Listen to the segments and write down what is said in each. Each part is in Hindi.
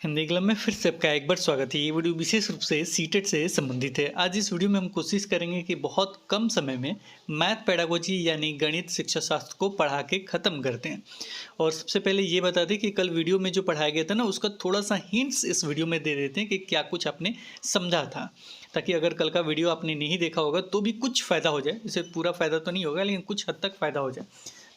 हिंदी क्लब में फिर से आपका एक बार स्वागत है। ये वीडियो विशेष रूप से सीटेट से संबंधित है। आज इस वीडियो में हम कोशिश करेंगे कि बहुत कम समय में मैथ पेडागोजी यानी गणित शिक्षा शास्त्र को पढ़ा के ख़त्म करते हैं। और सबसे पहले ये बता दें कि कल वीडियो में जो पढ़ाया गया था ना, उसका थोड़ा सा हिंट्स इस वीडियो में दे देते हैं कि क्या कुछ आपने समझा था, ताकि अगर कल का वीडियो आपने नहीं देखा होगा तो भी कुछ फ़ायदा हो जाए। इसे पूरा फ़ायदा तो नहीं होगा, लेकिन कुछ हद तक फ़ायदा हो जाए।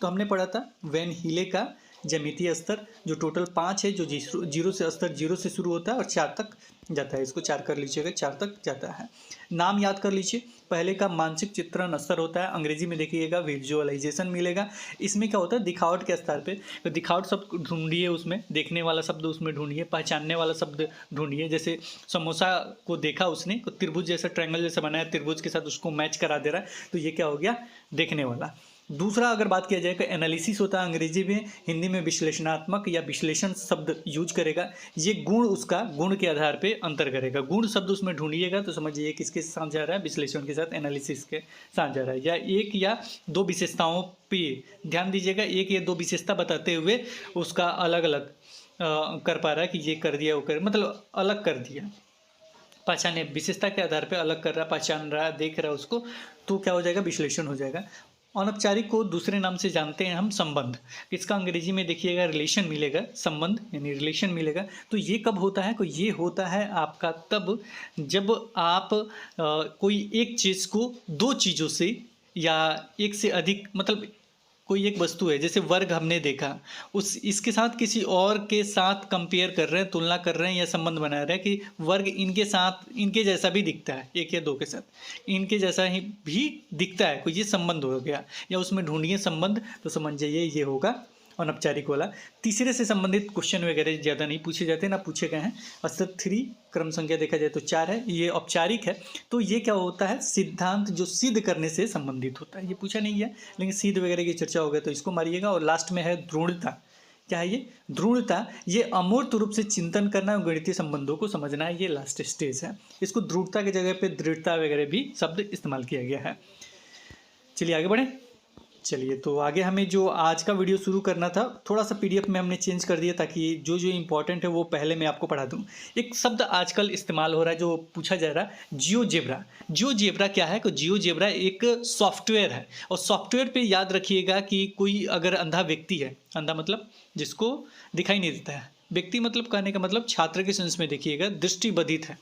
तो हमने पढ़ा था वैन हीले का ज्यामितीय स्तर, जो टोटल 5 है, जो जीरो से स्तर 0 से शुरू होता है और 4 तक जाता है। इसको 4 कर लीजिएगा, 4 तक जाता है। नाम याद कर लीजिए। पहले का मानसिक चित्रण स्तर होता है, अंग्रेजी में देखिएगा विजुअलाइजेशन मिलेगा। इसमें क्या होता है, दिखावट के स्तर पे। तो दिखावट शब्द ढूंढिए, उसमें देखने वाला शब्द उसमें ढूंढिए, पहचानने वाला शब्द ढूंढिए। जैसे समोसा को देखा उसने, तो त्रिभुज जैसा ट्रायंगल जैसा बनाया, त्रिभुज के साथ उसको मैच करा दे रहा है, तो ये क्या हो गया, देखने वाला। दूसरा अगर बात किया जाए तो एनालिसिस होता है अंग्रेजी में, हिंदी में विश्लेषणात्मक या विश्लेषण शब्द यूज करेगा। ये गुण, उसका गुण के आधार पे अंतर करेगा। गुण शब्द उसमें ढूंढिएगा तो समझिए किसके साथ जा रहा है, विश्लेषण के साथ, एनालिसिस के साथ जा रहा है। या एक या दो विशेषताओं पे ध्यान दीजिएगा, एक या दो विशेषता बताते हुए उसका अलग अलग कर पा रहा है कि ये कर दिया, वो कर, मतलब अलग कर दिया, पहचाने, विशेषता के आधार पे अलग कर रहा है, पहचान रहा है, देख रहा है उसको, तो क्या हो जाएगा, विश्लेषण हो जाएगा। अनौपचारिक को दूसरे नाम से जानते हैं हम संबंध। इसका अंग्रेजी में देखिएगा रिलेशन मिलेगा, संबंध यानी रिलेशन मिलेगा। तो ये कब होता है, तो ये होता है आपका तब जब आप कोई एक चीज़ को दो चीज़ों से या एक से अधिक, मतलब कोई एक वस्तु है, जैसे वर्ग हमने देखा, उस इसके साथ किसी और के साथ कंपेयर कर रहे हैं, तुलना कर रहे हैं या संबंध बना रहे हैं कि वर्ग इनके साथ, इनके जैसा भी दिखता है, एक या दो के साथ इनके जैसा ही भी दिखता है, कोई ये संबंध हो गया। या उसमें ढूंढिए संबंध, तो समझ जाइए ये होगा अनौपचारिक वाला। तीसरे से संबंधित क्वेश्चन वगैरह ज़्यादा नहीं पूछे जाते, ना पूछे गए हैं। स्तर 3 क्रम संख्या देखा जाए तो 4 है, ये औपचारिक है। तो ये क्या होता है, सिद्धांत जो सिद्ध करने से संबंधित होता है। ये पूछा नहीं गया, लेकिन सिद्ध वगैरह की चर्चा हो गई तो इसको मारिएगा। और लास्ट में है ध्रुवता। क्या है ये, ध्रुवता? ये अमूर्त रूप से चिंतन करना और गणितीय संबंधों को समझना है, ये लास्ट स्टेज है। इसको ध्रुवता की जगह पे दृढ़ता वगैरह भी शब्द इस्तेमाल किया गया है। चलिए आगे बढ़े। चलिए, तो आगे हमें जो आज का वीडियो शुरू करना था, थोड़ा सा पीडीएफ में हमने चेंज कर दिया ताकि जो जो इंपॉर्टेंट है वो पहले मैं आपको पढ़ा दूं। एक शब्द आजकल इस्तेमाल हो रहा है, जो पूछा जा रहा है, जियोजेब्रा। जियोजेब्रा क्या है, तो जियोजेब्रा एक सॉफ्टवेयर है। और सॉफ्टवेयर पे याद रखिएगा कि कोई अगर अंधा व्यक्ति है, अंधा मतलब जिसको दिखाई नहीं देता है, व्यक्ति मतलब कहने का मतलब छात्र के सेंस में देखिएगा, दृष्टिबाधित है,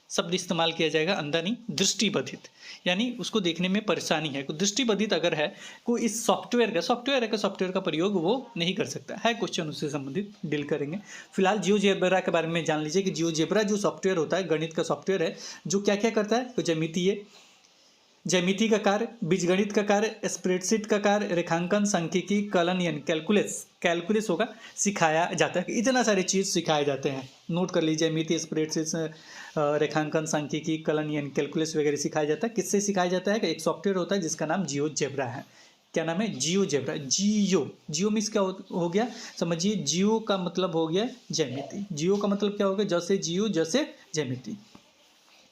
शब्द इस्तेमाल किया जाएगा, अंधा नहीं, दृष्टिबाधित, यानी उसको देखने में परेशानी है। तो दृष्टिबाधित अगर है, को इस सॉफ्टवेयर का प्रयोग वो नहीं कर सकता है। क्वेश्चन उससे संबंधित डील करेंगे। फिलहाल जियोजेब्रा के बारे में जान लीजिए कि जियोजेब्रा जो सॉफ्टवेयर होता है, गणित का सॉफ्टवेयर है, जो क्या क्या करता है, तो ज्यामिति का कार्य, बीजगणित का कार्य, स्प्रेडशीट का कार्य, रेखांकन, सांख्यिकी, कलन यानी कैलकुलस होगा, सिखाया जाता है। इतना सारे चीज़ सिखाए जाते हैं, नोट कर लीजिए। ज्यामिति, स्प्रेडशीट, रेखांकन, सांख्यिकी, कलन यानी कैलकुलस वगैरह सिखाया जाता है। किससे सिखाया जाता है, एक सॉफ्टवेयर होता है जिसका नाम जियोजेब्रा है। क्या नाम है, जियोजेब्रा। जियो मीन्स क्या हो गया, समझिए, जियो का मतलब हो गया ज्यामिति। जियो का मतलब क्या हो गया, जैसे जियो जैसे ज्यामिति,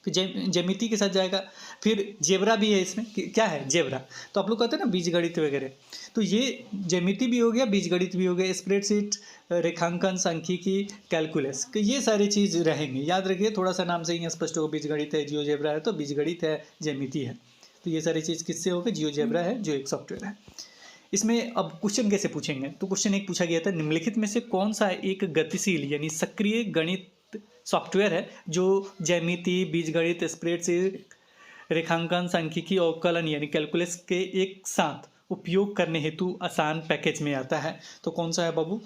ज्यामिति के साथ जाएगा। फिर जेब्रा भी है इसमें, क्या है जेब्रा, तो आप लोग कहते हैं ना बीजगणित वगैरह, तो ये ज्यामिति भी हो गया, बीजगणित भी हो गया, स्प्रेडशीट, रेखांकन, सांख्यिकी, कैलकुलस, तो ये सारी चीज़ रहेंगी। याद रखिए, थोड़ा सा नाम से ही स्पष्ट होगा, बीजगणित है, जियोजेब्रा है, तो बीजगणित है, ज्यामिति है, तो ये सारी चीज़ किससे होगी, जियोजेब्रा है, जो एक सॉफ्टवेयर है। इसमें अब क्वेश्चन कैसे पूछेंगे, तो क्वेश्चन एक पूछा गया था, निम्नलिखित में से कौन सा एक गतिशील यानी सक्रिय गणित सॉफ्टवेयर है जो ज्यामिति, बीजगणित, स्प्रेडशीट, रेखांकन, सांख्यिकी और कलन यानी कैलकुलस के एक साथ उपयोग करने हेतु आसान पैकेज में आता है। तो कौन सा है बाबू,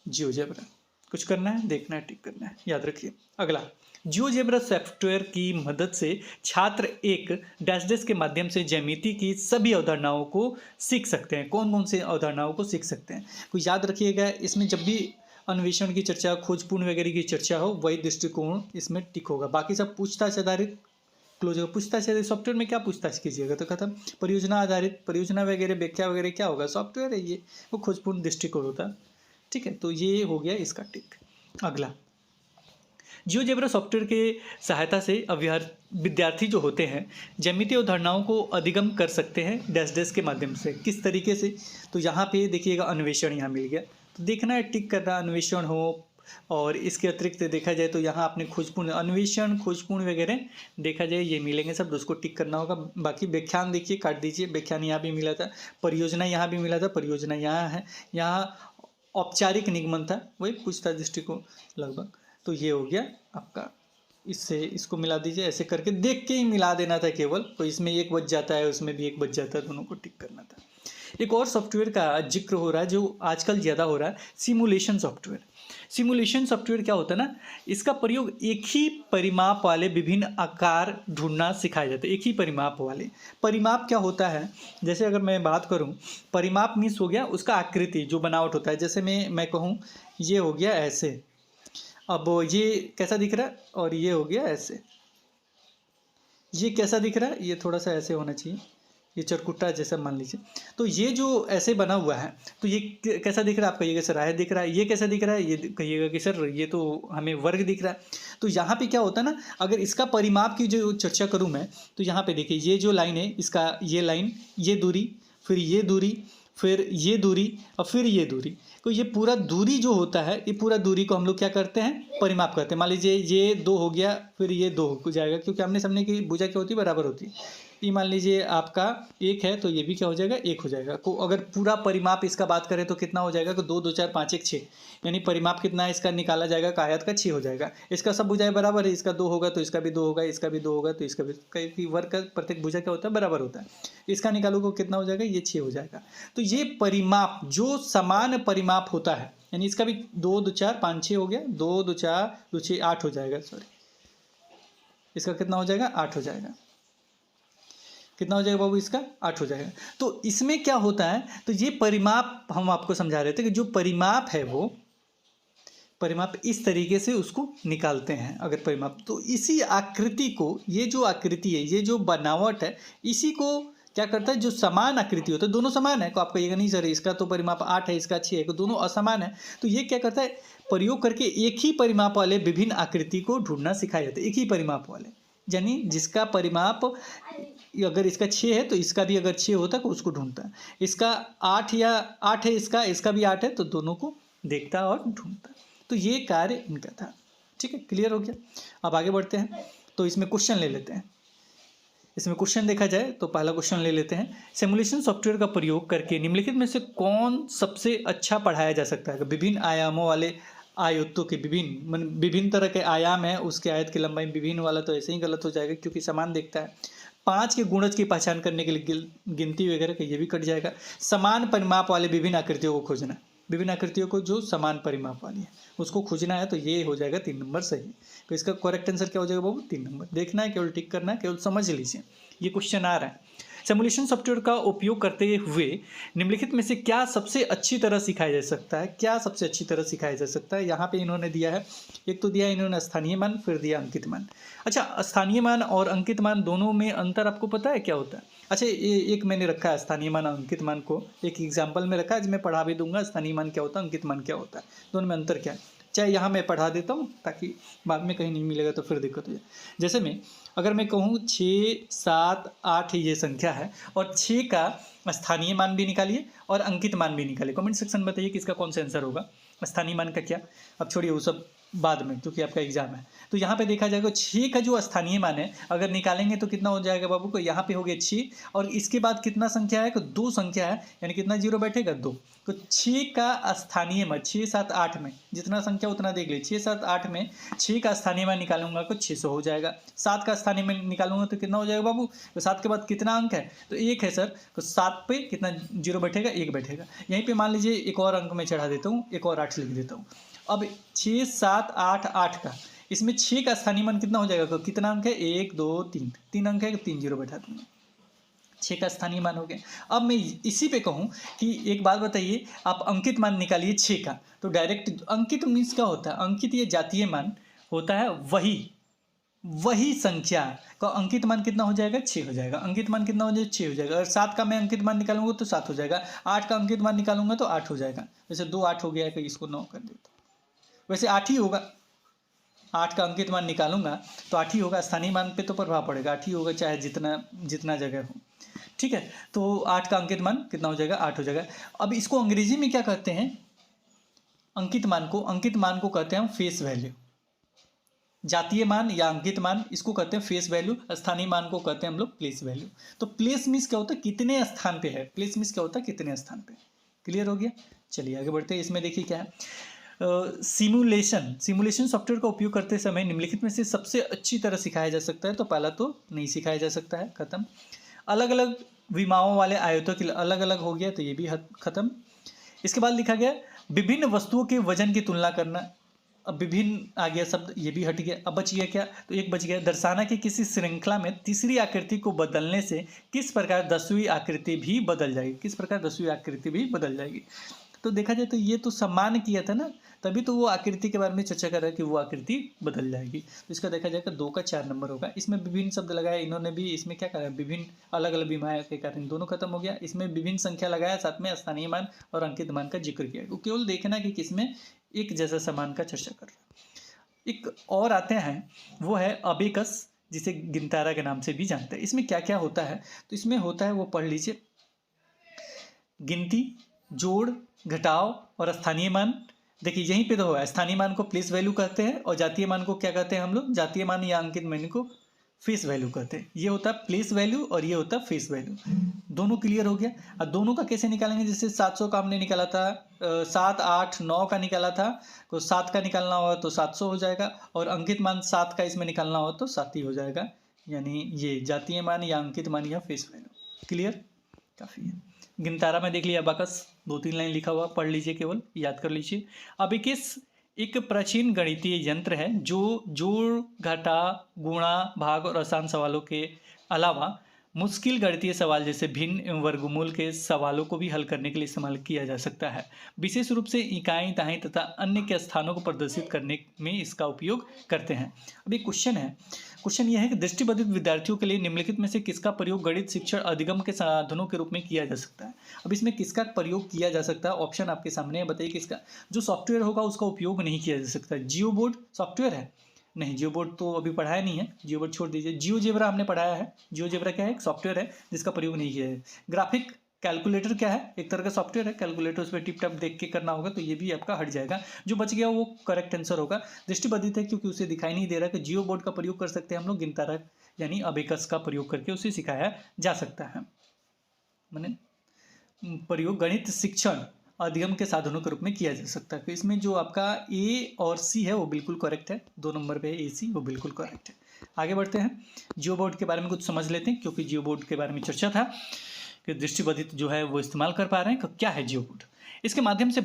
जियोजेब्रा। कुछ करना है, देखना है, टिक करना है, याद रखिए। अगला, जियोजेब्रा सॉफ्टवेयर की मदद से छात्र एक डैश के माध्यम से ज्यामिति की सभी अवधारणाओं को सीख सकते हैं। कौन कौन से अवधारणाओं को सीख सकते हैं, तो याद रखिएगा, इसमें जब भी अन्वेषण की चर्चा, खोजपूर्ण वगैरह की चर्चा हो, वही दृष्टिकोण इसमें टिक होगा। बाकी सब पूछताछ आधारित क्लोज होगा। पूछताछ आधारित सॉफ्टवेयर में क्या पूछताछ कीजिएगा, तो खत्म। परियोजना आधारित, परियोजना वगैरह व्याख्या वगैरह क्या होगा, सॉफ्टवेयर है ये, वो खोजपूर्ण दृष्टिकोण होता है। ठीक है, तो ये हो गया इसका टिक। अगला, जियोजेब्रा सॉफ्टवेयर के सहायता से विद्यार्थी जो होते हैं ज्यामितीय अवधारणाओं को अधिगम कर सकते हैं डैश के माध्यम से। किस तरीके से, तो यहाँ पे देखिएगा, अन्वेषण यहाँ मिल गया, तो देखना है, टिक करना, अन्वेषण हो, और इसके अतिरिक्त देखा जाए तो यहाँ आपने खोजपूर्ण अन्वेषण, खोजपूर्ण वगैरह देखा जाए ये मिलेंगे सब, उसको टिक करना होगा। बाकी व्याख्यान देखिए, काट दीजिए, व्याख्यान यहाँ भी मिला था, परियोजना यहाँ भी मिला था, परियोजना यहाँ है, यहाँ औपचारिक निगमन था, वही पूछताछ दृष्टिकोण लगभग। तो ये हो गया आपका, इससे इसको मिला दीजिए, ऐसे करके देख के ही मिला देना था केवल, तो इसमें एक बच जाता है, उसमें भी एक बच जाता है, दोनों को टिक करना था। एक और सॉफ्टवेयर का जिक्र हो रहा है जो आजकल ज़्यादा हो रहा है, सिमुलेशन सॉफ्टवेयर। सिमुलेशन सॉफ्टवेयर क्या होता है ना, इसका प्रयोग एक ही परिमाप वाले विभिन्न आकार ढूंढना सिखाया जाता है। एक ही परिमाप वाले, परिमाप क्या होता है, जैसे अगर मैं बात करूं, परिमाप मीन्स हो गया उसका आकृति जो बनावट होता है। जैसे मैं कहूं ये हो गया ऐसे, अब ये कैसा दिख रहा है, और ये हो गया ऐसे, ये कैसा दिख रहा है, ये थोड़ा सा ऐसे होना चाहिए, ये चरकुट्टा जैसा मान लीजिए। तो ये जो ऐसे बना हुआ है, तो ये कैसा दिख रहा है आपका, ये कैसा राय दिख रहा है, ये कैसा दिख रहा है, ये कहिएगा कि सर ये तो हमें वर्ग दिख रहा है। तो यहाँ पे क्या होता है ना, अगर इसका परिमाप की जो चर्चा करूँ मैं, तो यहाँ पे देखिए ये जो लाइन है, इसका ये लाइन, ये दूरी, फिर ये दूरी, फिर ये दूरी, और फिर ये दूरी, तो ये पूरा दूरी जो होता है, ये पूरा दूरी को हम लोग क्या करते हैं, परिमाप करते हैं। मान लीजिए ये 2 हो गया, फिर ये 2 हो जाएगा, क्योंकि हमने समझने की भुजा क्या होती है, बराबर होती है। ये मान लीजिए आपका 1 है, तो ये भी क्या हो जाएगा, 1 हो जाएगा। को अगर पूरा परिमाप इसका बात करें तो कितना हो जाएगा, 2 2 4 5 1 6, यानी परिमाप कितना है इसका निकाला जाएगा, आयत का 6 हो जाएगा। इसका सब भुजाएं बराबर है, इसका 2 होगा तो इसका भी 2 होगा, इसका भी 2 होगा तो इसका भी, क्योंकि वर्ग का प्रत्येक भुजा क्या होता है, बराबर होता है। इसका निकालोगे कितना हो जाएगा, ये 6 हो जाएगा। तो ये परिमाप जो समान परिमाप होता है, यानी इसका भी 2 2 4 5 6 हो गया, 2 2 4 2 6 8 हो जाएगा, सॉरी इसका कितना हो जाएगा, 8 हो जाएगा। कितना हो जाएगा बाबू, इसका 8 हो जाएगा। तो इसमें क्या होता है, तो ये परिमाप हम आपको समझा रहे थे कि जो परिमाप है वो परिमाप इस तरीके से उसको निकालते हैं। अगर परिमाप, तो इसी आकृति को, ये जो आकृति है, ये जो बनावट है, इसी को क्या करता है, जो समान आकृति होता है, दोनों समान है, तो आपको ये नहीं सर इसका तो परिमाप 8 है, इसका 6 है, तो दोनों असमान है, तो ये क्या करता है, प्रयोग करके एक ही परिमाप वाले विभिन्न आकृति को ढूंढना सिखाया जाता है। एक ही परिमाप वाले, यानी जिसका परिमाप अगर इसका 6 है तो इसका भी अगर 6 होता तो उसको ढूंढता है। इसका 8 या 8 है, इसका भी 8 है, तो दोनों को देखता और ढूंढता। तो ये कार्य इनका था। ठीक है, क्लियर हो गया। अब आगे बढ़ते हैं, तो इसमें क्वेश्चन ले लेते हैं। इसमें क्वेश्चन देखा जाए तो पहला क्वेश्चन ले लेते हैं, सिमुलेशन सॉफ्टवेयर का प्रयोग करके निम्नलिखित में से कौन सबसे अच्छा पढ़ाया जा सकता है। विभिन्न आयामों वाले आयतों के विभिन्न तरह के आयाम है, उसके आयत की लंबाई विभिन्न वाला तो ऐसे ही गलत हो जाएगा क्योंकि समान देखता है। 5 के गुणज की पहचान करने के लिए गिनती वगैरह का ये भी कट जाएगा। समान परिमाप वाले विभिन्न आकृतियों को खोजना, विभिन्न आकृतियों को जो समान परिमाप वाली है उसको खोजना है, तो ये हो जाएगा 3 नंबर सही। तो इसका करेक्ट आंसर क्या हो जाएगा बाबू, 3 नंबर। देखना है, केवल टिक करना है, केवल समझ लीजिए ये क्वेश्चन आ रहा है। सिमुलेशन सॉफ्टवेयर का उपयोग करते हुए निम्नलिखित में से क्या सबसे अच्छी तरह सिखाया जा सकता है, क्या सबसे अच्छी तरह सिखाया जा सकता है। यहाँ पे इन्होंने दिया है, एक तो दिया है इन्होंने स्थानीय मान, फिर दिया अंकित मान। अच्छा, स्थानीय मान और अंकित मान दोनों में अंतर आपको पता है क्या होता है? अच्छा, एक मैंने रखा है स्थानीय मान और अंकित मान को, एक एग्जाम्पल में रखा है, मैं पढ़ा भी दूंगा स्थानीय मान क्या होता है, अंकित मान क्या होता है, दोनों में अंतर क्या है। चाहे यहाँ मैं पढ़ा देता हूँ ताकि बाद में कहीं नहीं मिलेगा तो फिर दिक्कत हो जाए। जैसे मैं अगर मैं कहूँ 6 7 8 ये संख्या है और 6 का स्थानीय मान भी निकालिए और अंकित मान भी निकालिए। कमेंट सेक्शन में बताइए किसका कौन सा आंसर होगा, स्थानीय मान का क्या। अब छोड़िए वो सब बाद में, क्योंकि आपका एग्जाम है। तो यहाँ पे देखा जाएगा 6 का जो स्थानीय मान है अगर निकालेंगे तो कितना हो जाएगा बाबू को, यहाँ पे हो गया 6 और इसके बाद कितना संख्या है, 2 संख्या है, यानी कितना जीरो बैठेगा 2। तो 6 का स्थानीय मान 6 7 8 में जितना संख्या उतना देख लीजिए, 6 7 8 में 6 का स्थानीय मान निकालूंगा तो 600 हो जाएगा। 7 का स्थानीय मान निकालूंगा तो कितना हो जाएगा बाबू, तो 7 के बाद कितना अंक है, तो 1 है सर, तो 7 पे कितना जीरो बैठेगा, 1 बैठेगा। यहीं पे मान लीजिए एक और अंक में चढ़ा देता हूँ, एक और 8 लिख देता हूँ। अब 6 7 8 8 का, इसमें 6 का स्थानीय मान कितना हो जाएगा, तो कितना अंक है, 1 2 3, 3 अंक है, 3 जीरो बैठा दूंगा, 6 का स्थानीय मान हो गया। अब मैं इसी पे कहूँ कि एक बात बताइए, आप अंकित मान निकालिए 6 का, तो डायरेक्ट अंकित मीन्स क्या होता है, अंकित ये जातीय मान होता है, वही संख्या का अंकित मान कितना हो जाएगा, 6 हो जाएगा। अंकित मान कितना हो जाएगा, 6 हो जाएगा। और 7 का मैं अंकित मान निकालूंगा तो 7 हो जाएगा। 8 का अंकित मान निकालूंगा तो 8 हो जाएगा। वैसे 2 8 हो गया है, तो इसको 9 कर देता हूँ, वैसे 8 ही होगा। 8 का अंकित मान निकालूंगा तो 8 ही होगा, स्थानीय मान पे तो प्रभाव पड़ेगा, 8 ही होगा चाहे जितना जगह हो। ठीक है, तो 8 का अंकित मान कितना हो जाएगा, 8 हो जाएगा। अब इसको अंग्रेजी में क्या कहते हैं, अंकित मान को कहते हैं हम फेस वैल्यू। जातीय मान या अंकित मान इसको कहते हैं फेस वैल्यू, स्थानीय मान को कहते हैं हम लोग प्लेस वैल्यू। तो प्लेस मीन्स क्या होता है, कितने स्थान पे है। प्लेस मीन्स क्या होता है, कितने स्थान पे। क्लियर हो गया। चलिए आगे बढ़ते हैं। इसमें देखिए क्या है, सिमुलेशन सॉफ्टवेयर का उपयोग करते समय निम्नलिखित में से सबसे अच्छी तरह सिखाया जा सकता है। तो पहला तो नहीं सिखाया जा सकता है, खत्म। अलग अलग विमाओं वाले आयतों के लिए अलग अलग हो गया, तो ये भी खत्म। इसके बाद लिखा गया विभिन्न वस्तुओं के वजन की तुलना करना। अब विभिन्न आ गया शब्द, ये भी हट गया। अब बच गया क्या, तो एक बच गया, दर्शाना कि किसी श्रृंखला में तीसरी आकृति को बदलने से किस प्रकार 10वीं आकृति भी बदल जाएगी। किस प्रकार 10वीं आकृति भी बदल जाएगी। तो देखा जाए तो ये तो सम्मान किया था ना, तभी तो वो आकृति के बारे में चर्चा कर रहा है कि वो आकृति बदल जाएगी। तो इसका देखा जाएगा 2 का 4 नंबर होगा। इसमें विभिन्न शब्द लगाया इन्होंने भी, इसमें क्या करा, विभिन्न अलग अलग बीमारियों के कारण दोनों खत्म हो गया। इसमें विभिन्न संख्या लगाया, साथ में स्थानीय मान और अंकित मान का जिक्र किया। वो केवल देखना कि किसमें एक जैसा समान का चर्चा कर रहा है। एक और आते हैं, वो है अबेकस, जिसे गिनतारा के नाम से भी जानते हैं। इसमें क्या क्या होता है, तो इसमें होता है वो पढ़ लीजिए, गिनती, जोड़, घटाव और स्थानीय मान। देखिए यहीं पे तो होगा, स्थानीय मान को प्लेस वैल्यू कहते हैं और जातीय मान को क्या कहते हैं हम लोग, जातीय मान या अंकित मान को फेस वैल्यू कहते हैं। ये होता है प्लेस वैल्यू और ये होता है फेस वैल्यू। दोनों क्लियर हो गया। अब दोनों का कैसे निकालेंगे, जैसे 700 का हमने निकाला था, 7, 8, 9 का निकाला था, तो 7 का निकालना हो तो 700 हो जाएगा, और अंकित मान 7 का इसमें निकालना हो तो 7 ही हो जाएगा। यानी ये जातीय मान या अंकित मान या फेस वैल्यू। क्लियर, काफ़ी है। गिनतारा में देख लिया, अबाकस 2-3 लाइन लिखा हुआ, पढ़ लीजिए, केवल याद कर लीजिए। अबेकस एक प्राचीन गणितीय यंत्र है जो जोड़, घटा, गुणा, भाग और आसान सवालों के अलावा मुश्किल गणितीय सवाल जैसे भिन्न एवं वर्गमूल के सवालों को भी हल करने के लिए इस्तेमाल किया जा सकता है। विशेष रूप से इकाई, दहाई तथा अन्य के स्थानों को प्रदर्शित करने में इसका उपयोग करते हैं। अब एक क्वेश्चन है, क्वेश्चन यह है कि दृष्टिबाधित विद्यार्थियों के लिए निम्नलिखित में से किसका प्रयोग गणित शिक्षण अधिगम के साधनों के रूप में किया जा सकता है। अब इसमें किसका प्रयोग किया जा सकता है, ऑप्शन आपके सामने है, बताइए किसका। जो सॉफ्टवेयर होगा उसका उपयोग नहीं किया जा सकता। जियो बोर्ड सॉफ्टवेयर है, नहीं जियो बोर्ड तो अभी पढ़ाया नहीं है, जियो बोर्ड छोड़ दीजिए। जियो जेब्रा हमने पढ़ाया है। जियो जेब्रा क्या है, एक सॉफ्टवेयर है जिसका प्रयोग नहीं किया है। ग्राफिक कैलकुलेटर क्या है, एक तरह का सॉफ्टवेयर है, कैलकुलेटर, उस पर टिप टॉप देख के करना होगा, तो ये भी आपका हट जाएगा। जो बच गया वो करेक्ट आंसर होगा। दृष्टिबाधित है क्योंकि उसे दिखाई नहीं दे रहा, कि जियो बोर्ड का प्रयोग कर सकते हैं हम लोग, गिनतारा यानी अबेकस का प्रयोग करके उसे सिखाया जा सकता है। मैंने प्रयोग गणित शिक्षण अधिगम के साधनों के रूप में किया जा सकता है। तो इसमें जो आपका ए और सी है वो बिल्कुल करेक्ट है, 2 नंबर पे ए सी वो बिल्कुल करेक्ट है। आगे बढ़ते हैं, जियो बोर्ड के बारे में कुछ समझ लेते हैं, क्योंकि जियो बोर्ड के बारे में चर्चा था कि दृष्टिबाधित जो है वो इस्तेमाल कर पा रहे हैं। क्या है जियो बोर्ड, इसके माध्यम से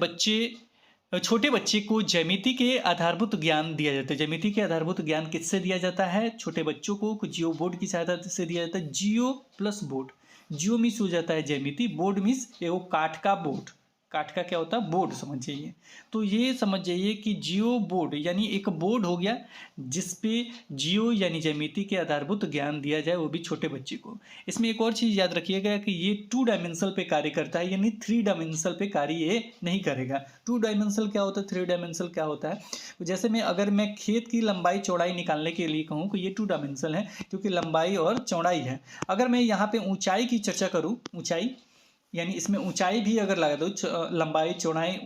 छोटे बच्चे को ज्यामिति के आधारभूत ज्ञान दिया जाता है। ज्यामिति के आधारभूत ज्ञान किससे दिया जाता है, छोटे बच्चों को जियो बोर्ड की सहायता से दिया जाता है। जियो प्लस बोर्ड, जियो मीन्स हो जाता है ज्यामिति, बोर्ड मीन्स एगो काठ का बोर्ड, काठ का क्या होता है, बोर्ड समझ जाइए। तो ये समझ जाइए कि जियो बोर्ड यानी एक बोर्ड हो गया जिसपे जियो यानी ज्यामिति के आधारभूत ज्ञान दिया जाए, वो भी छोटे बच्चे को। इसमें एक और चीज़ याद रखिएगा कि ये 2 डायमेंशनल पे कार्य करता है, यानी 3 डायमेंशनल पे कार्य ये नहीं करेगा। 2 डायमेंशनल क्या होता है, 3 डायमेंशनल क्या होता है, जैसे अगर मैं खेत की लंबाई चौड़ाई निकालने के लिए कहूँ कि ये 2 डायमेंशनल है, क्योंकि लंबाई और चौड़ाई है। अगर मैं यहाँ पे ऊंचाई की चर्चा करूँ, ऊंचाई यानी इसमें ऊंचाई भी अगर लगा दूँ, लंबाई, चौड़ाई,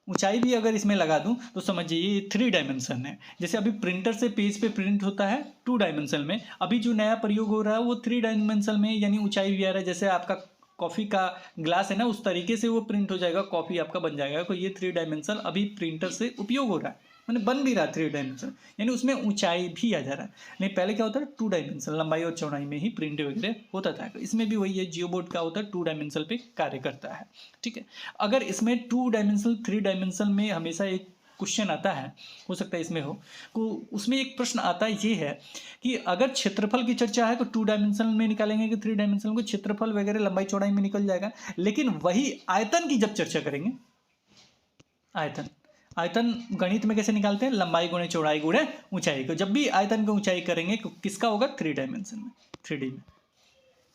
ऊंचाई भी अगर इसमें लगा दूं, तो समझिए ये 3 डायमेंशन है। जैसे अभी प्रिंटर से पेज पे प्रिंट होता है 2 डायमेंशन में, अभी जो नया प्रयोग हो रहा है वो 3 डायमेंशन में, यानी ऊंचाई भी आ रहा है। जैसे आपका कॉफ़ी का ग्लास है ना, उस तरीके से वो प्रिंट हो जाएगा, कॉफ़ी आपका बन जाएगा। तो ये 3 डायमेंशन अभी प्रिंटर से उपयोग हो रहा है, मैंने बन भी रहा 3 डायमेंशन, यानी उसमें ऊंचाई भी आ जा रहा है। नहीं पहले क्या होता है, 2 डायमेंशन लंबाई और चौड़ाई में ही प्रिंट वगैरह होता था। इसमें भी वही है, जियो बोर्ड का होता है 2 डायमेंशन पे कार्य करता है। ठीक है, अगर इसमें 2 डायमेंशन 3 डायमेंशन में हमेशा एक क्वेश्चन आता है, हो सकता है इसमें हो, तो उसमें एक प्रश्न आता है ये है कि अगर क्षेत्रफल की चर्चा है तो 2 डायमेंशन में निकालेंगे कि 3 डायमेंशन को, क्षेत्रफल वगैरह लंबाई चौड़ाई में निकल जाएगा। लेकिन वही आयतन की जब चर्चा करेंगे, आयतन गणित में कैसे निकालते हैं, लंबाई गुणे चौड़ाई गुणे ऊंचाई को, जब भी आयतन की ऊंचाई करेंगे किसका होगा, 3 डायमेंशन में, 3D में,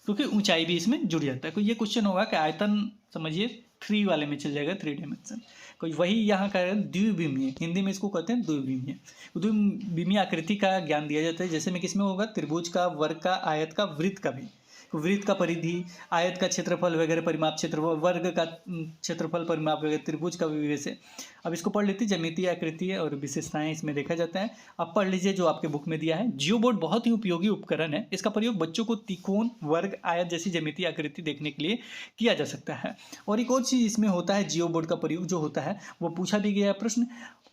क्योंकि ऊंचाई भी इसमें जुड़ जाता है। कोई ये क्वेश्चन होगा कि आयतन समझिए 3 वाले में चल जाएगा, 3 डायमेंशन। कोई वही यहाँ का द्विविमीय, हिंदी में इसको कहते हैं द्विविमीय। द्विविमीय आकृति का ज्ञान दिया जाता है, जैसे में किसमें होगा, त्रिभुज का, वर्ग का, आयत का, वृत्त का भी। वृत्त का परिधि, आयत का क्षेत्रफल वगैरह परिमाप क्षेत्रफल, वर्ग का क्षेत्रफल परिमाप वगैरह, त्रिभुज का विवेश है। अब इसको पढ़ लेते हैं, ज्यामितीय आकृति और विशेषताएं इसमें देखा जाता है। अब पढ़ लीजिए जो आपके बुक में दिया है। जियोबोर्ड बहुत ही उपयोगी उपकरण है। इसका प्रयोग बच्चों को त्रिकोण, वर्ग, आयत जैसी ज्यामितीय आकृति देखने के लिए किया जा सकता है। और एक और चीज इसमें होता है, जियोबोर्ड का प्रयोग जो होता है वो पूछा भी गया प्रश्न,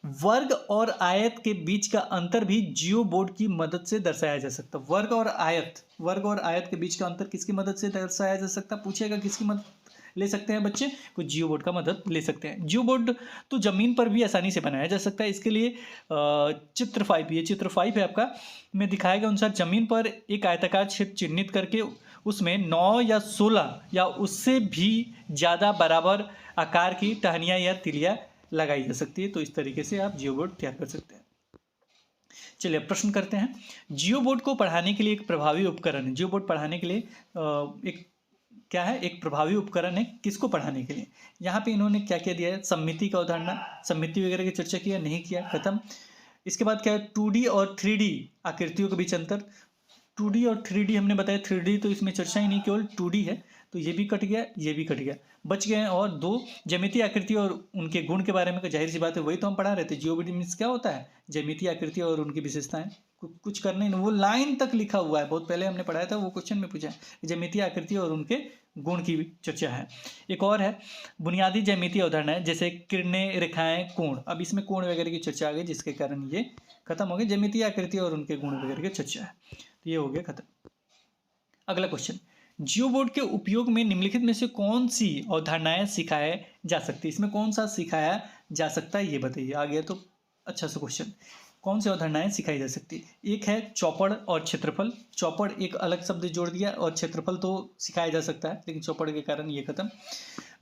वर्ग और आयत के बीच का अंतर भी जियोबोर्ड की मदद से दर्शाया जा सकता है। वर्ग और आयत के बीच का अंतर किसकी मदद से दर्शाया जा सकता है, पूछेगा किसकी मदद ले सकते हैं बच्चे, कुछ जियोबोर्ड का मदद ले सकते हैं। जियोबोर्ड तो जमीन पर भी आसानी से बनाया जा सकता है। इसके लिए चित्र 5, ये चित्र 5 है आपका, में दिखाया गया अनुसार जमीन पर एक आयताकार क्षेत्र चिन्हित करके उसमें 9 या 16 या उससे भी ज़्यादा बराबर आकार की टहनियाँ या तिलियाँ लगाई जा सकती है। तो इस तरीके से आप जियोबोर्ड तैयार कर सकते हैं। चलिए अब प्रश्न करते हैं। जियोबोर्ड को पढ़ाने के लिए एक प्रभावी उपकरण है। जियोबोर्ड पढ़ाने के लिए एक क्या है, एक प्रभावी उपकरण है। किसको पढ़ाने के लिए, यहाँ पे इन्होंने क्या क्या दिया है, सममिति का उदाहरण, सममिति वगैरह की चर्चा किया नहीं किया, खत्म। इसके बाद क्या है, 2D और 3D आकृतियों के बीच अंतर। 2D और 3D हमने बताया, 3D तो इसमें चर्चा ही नहीं, केवल 2D है, तो ये भी कट गया, ये भी कट गया, बच गए हैं और 2 ज्यामितीय आकृति और उनके गुण के बारे में। जाहिर सी बात है, वही तो हम पढ़ा रहे थे। जियोमेट्री मीन्स क्या होता है, ज्यामितीय आकृति और उनकी विशेषताएं। कुछ करने नहीं, वो लाइन तक लिखा हुआ है, बहुत पहले हमने पढ़ाया था, वो क्वेश्चन में पूछा है। ज्यामितीय आकृति और उनके गुण की चर्चा है। एक और है बुनियादी ज्यामितीय उदाहरण है, जैसे किरणें, रेखाएं, कोण। अब इसमें कोण वगैरह की चर्चा आ गई, जिसके कारण ये खत्म हो गया। ज्यामितीय आकृति और उनके गुण वगैरह की चर्चा है, तो ये हो गया खत्म। अगला क्वेश्चन, जियोबोर्ड के उपयोग में निम्नलिखित में से कौन सी अवधारणाएं सिखाया जा सकती है। इसमें कौन सा सिखाया जा सकता है ये बताइए। आ गया तो अच्छा सा क्वेश्चन, कौन सी अवधारणाएं सिखाई जा सकती है। एक है चौपड़ और क्षेत्रफल। चौपड़ एक अलग शब्द जोड़ दिया, और क्षेत्रफल तो सिखाया जा सकता है, लेकिन चौपड़ के कारण ये खत्म।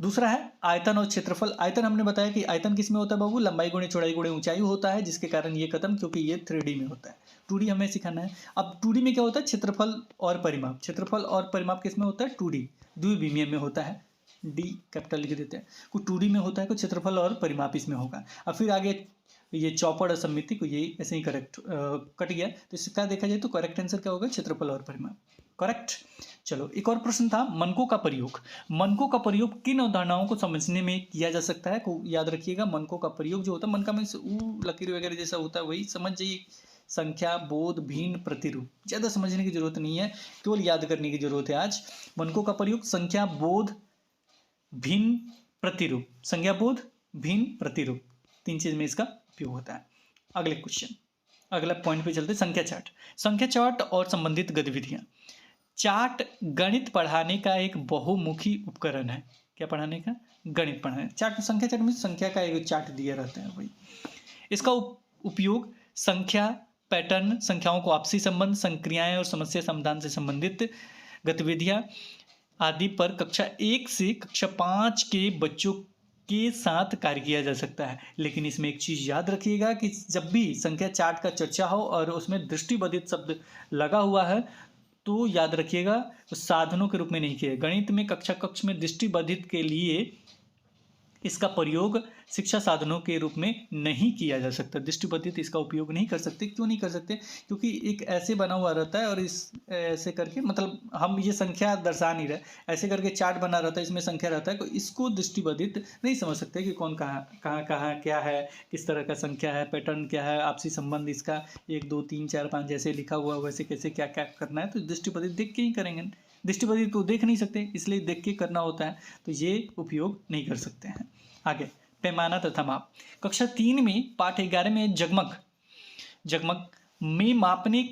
दूसरा है आयतन और क्षेत्रफल। आयतन हमने बताया कि आयतन किस में होता है बाबू, लंबाई गुणे चौड़ाई गुणे ऊंचाई होता है, जिसके कारण ये खत्म, क्योंकि ये 3D में होता है। 2D हमें सिखाना है। अब 2D में क्या होता है, क्षेत्रफल और परिमाप। क्षेत्रफल और परिमाप किस में होता है, 2D द्विविमीय में होता है। डी कैपिटल लिख देते हैं। कुछ 2D में होता है, कुछ क्षेत्रफल और परिमाप इसमें होगा। अब फिर आगे ये चौपड़ और सममिति को, ये ऐसे ही करेक्ट कट गया, तो इसका देखा जाए तो करेक्ट आंसर क्या होगा, क्षेत्रफल और परिमाप। करेक्ट। चलो एक और प्रश्न था, मनकों का प्रयोग। मनकों का प्रयोग किन अवधारणाओं को समझने में किया जा सकता है, को याद रखिएगा। मनकों का प्रयोग जो होता है, मन का मीन्स लकीर वगैरह जैसा होता है, वही समझ जाइए। संख्या, बोध, भिन्न, प्रतिरूप। ज़्यादा समझने की जरूरत नहीं है, केवल याद करने की जरूरत है आज। मनकों का प्रयोग संख्या, बोध, भिन्न, प्रतिरूप। संख्या, बोध, भिन्न, प्रतिरूप, 3 चीज में इसका उपयोग होता है। अगले क्वेश्चन, अगला पॉइंट पे चलते, संख्या चार्ट। संख्या चार्ट और संबंधित गतिविधियां। चार्ट गणित पढ़ाने का एक बहुमुखी उपकरण है। क्या पढ़ाने का, गणित पढ़ाने। चार्ट, संख्या चार्ट में संख्या का एक चार्ट दिया रहता है वही। इसका उपयोग संख्या, पैटर्न, संख्याओं को आपसी संबंध, संक्रियाएं और समस्या समाधान से संबंधित गतिविधियां आदि पर कक्षा 1 से कक्षा 5 के बच्चों के साथ कार्य किया जा सकता है। लेकिन इसमें एक चीज याद रखिएगा कि जब भी संख्या चार्ट का चर्चा हो और उसमें दृष्टिबाधित शब्द लगा हुआ है, तो याद रखिएगा तो साधनों के रूप में नहीं किया। गणित में कक्ष में दृष्टिबाधित के लिए इसका प्रयोग शिक्षा साधनों के रूप में नहीं किया जा सकता। दृष्टिबाधित इसका उपयोग नहीं कर सकते। क्यों नहीं कर सकते, क्योंकि एक ऐसे बना हुआ रहता है, और इस ऐसे करके, मतलब हम ये संख्या दर्शा नहीं रहे, ऐसे करके चार्ट बना रहता है, इसमें संख्या रहता है, तो इसको दृष्टिबाधित नहीं समझ सकते कि कौन कहाँ क्या है, किस तरह का संख्या है, पैटर्न क्या है, आपसी संबंध इसका 1 2 3 4 5 जैसे लिखा हुआ, वैसे कैसे क्या क्या करना है, तो दृष्टिबाधित देख के ही करेंगे। दृष्टिबाधित को देख नहीं सकते, इसलिए देख के करना होता है, तो ये उपयोग नहीं कर सकते हैं। आगे, पैमाना तथा माप। कक्षा 3 में पाठ 11 में जगमग में मापने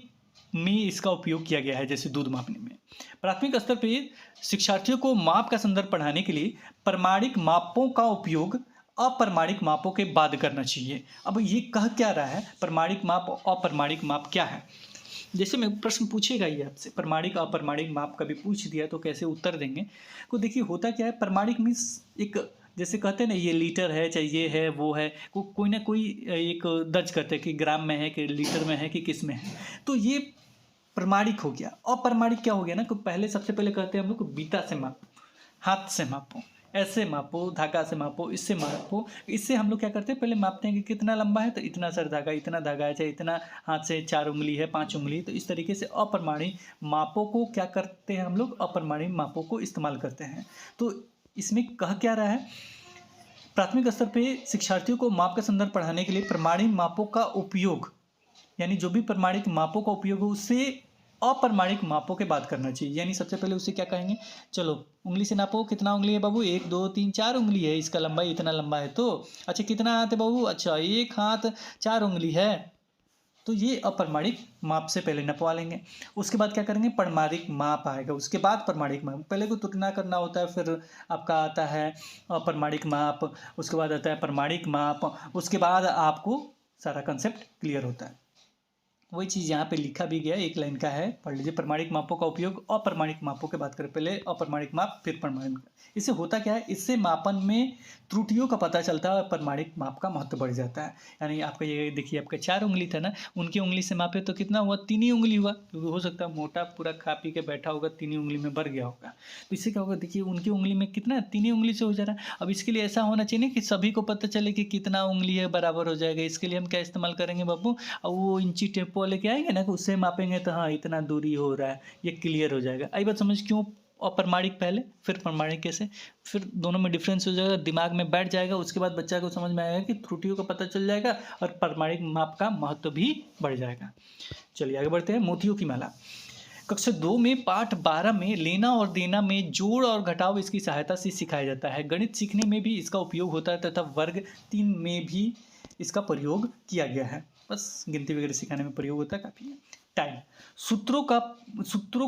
में इसका उपयोग किया गया है, जैसे दूध मापने में। प्राथमिक स्तर पर शिक्षार्थियों को माप का संदर्भ पढ़ाने के लिए प्रमाणिक मापों का उपयोग अप्रमाणिक मापों के बाद करना चाहिए। अब ये कह क्या रहा है, प्रमाणिक माप और अप्रमाणिक माप क्या है। जैसे मैं प्रश्न पूछेगा ये आपसे, प्रमाणिक अप्रमाणिक माप कभी पूछ दिया तो कैसे उत्तर देंगे। तो देखिए होता क्या है, प्रमाणिक मीन्स एक, जैसे कहते हैं ना, ये लीटर है, चाहे ये है वो है, कोई ना कोई एक दर्ज करते हैं कि ग्राम में है कि लीटर में है कि किस में है, तो ये प्रमाणिक हो गया। अप्रमाणिक क्या हो गया ना, कि पहले सबसे पहले कहते हैं हम लोग बीता से मापो, हाथ से मापो, ऐसे मापो, धागा से मापो, इससे मापो। इससे हम लोग क्या करते हैं, पहले मापते हैं कि कितना लंबा है, तो इतना सर धागा, इतना धागा है, चाहे इतना हाथ से 4 उंगली है, 5 उंगली। तो इस तरीके से अप्रमाणिक मापों को क्या करते हैं हम लोग, अप्रमाणिक मापों को इस्तेमाल करते हैं। तो इसमें कह क्या रहा है, प्राथमिक स्तर पे शिक्षार्थियों को माप का संदर्भ पढ़ाने के लिए प्रमाणिक मापों का उपयोग, यानी जो भी प्रमाणिक मापों का उपयोग हो उससे अप्रमाणिक मापों के बात करना चाहिए। यानी सबसे पहले उसे क्या कहेंगे, चलो उंगली से नापो, कितना उंगली है बाबू, 1 2 3 4 उंगली है, इसका लंबाई इतना लंबा है। तो अच्छा कितना हाथ है बाबू, अच्छा 1 हाथ 4 उंगली है। तो ये अप्रमाणिक माप से पहले नपवा लेंगे। उसके बाद क्या करेंगे, प्रमाणिक माप आएगा, उसके बाद प्रमाणिक माप। पहले को तुलना करना होता है, फिर आपका आता है अप्रमाणिक माप, उसके बाद आता है प्रमाणिक माप, उसके बाद आपको सारा कंसेप्ट क्लियर होता है। वही चीज़ यहाँ पे लिखा भी गया, एक लाइन का है, पढ़ लीजिए। प्रमाणिक मापों का उपयोग, अप्रमाणिक मापों की बात करें, पहले अप्रमाणिक माप फिर प्रमाणिक। इससे होता क्या है, इससे मापन में त्रुटियों का पता चलता है और प्रमाणिक माप का महत्व बढ़ जाता है। यानी आपका ये देखिए, आपका 4 उंगली था ना, उनकी उंगली से मापे तो कितना हुआ, 3 ही उंगली हुआ, क्योंकि हो सकता है मोटा पूरा खा पी के बैठा होगा, 3 ही उंगली में भर गया होगा। तो इससे क्या होगा, देखिए उनकी उंगली में कितना, 3 ही उंगली से हो जा रहा है। अब इसके लिए ऐसा होना चाहिए ना कि सभी को पता चले कि कितना उंगली है, बराबर हो जाएगा। इसके लिए हम क्या इस्तेमाल करेंगे बाबू, अब वो इंची टेप वाले के आएंगे ना, उससे मापेंगे तो हाँ इतना दूरी हो रहा है, ये क्लियर हो जाएगा। आई बात समझ, क्यों अप्रमाणिक पहले फिर प्रमाणिक कैसे, फिर दोनों में डिफरेंस हो जाएगा, दिमाग में बैठ जाएगा। उसके बाद बच्चा को समझ में आएगा कि त्रुटियों का पता चल जाएगा और प्रमाणिक माप का महत्व भी बढ़ जाएगा। चलिए आगे बढ़ते हैं। मोतियों की माला, कक्षा 2 में पाठ 12 में लेना और देना में जोड़ और घटाव इसकी सहायता से सिखाया जाता है। गणित सीखने में भी इसका उपयोग होता है तथा वर्ग 3 में भी इसका प्रयोग किया गया है। बस गिनती वगैरह सिखाने में प्रयोग होता है, काफ़ी है। टाइल, सूत्रों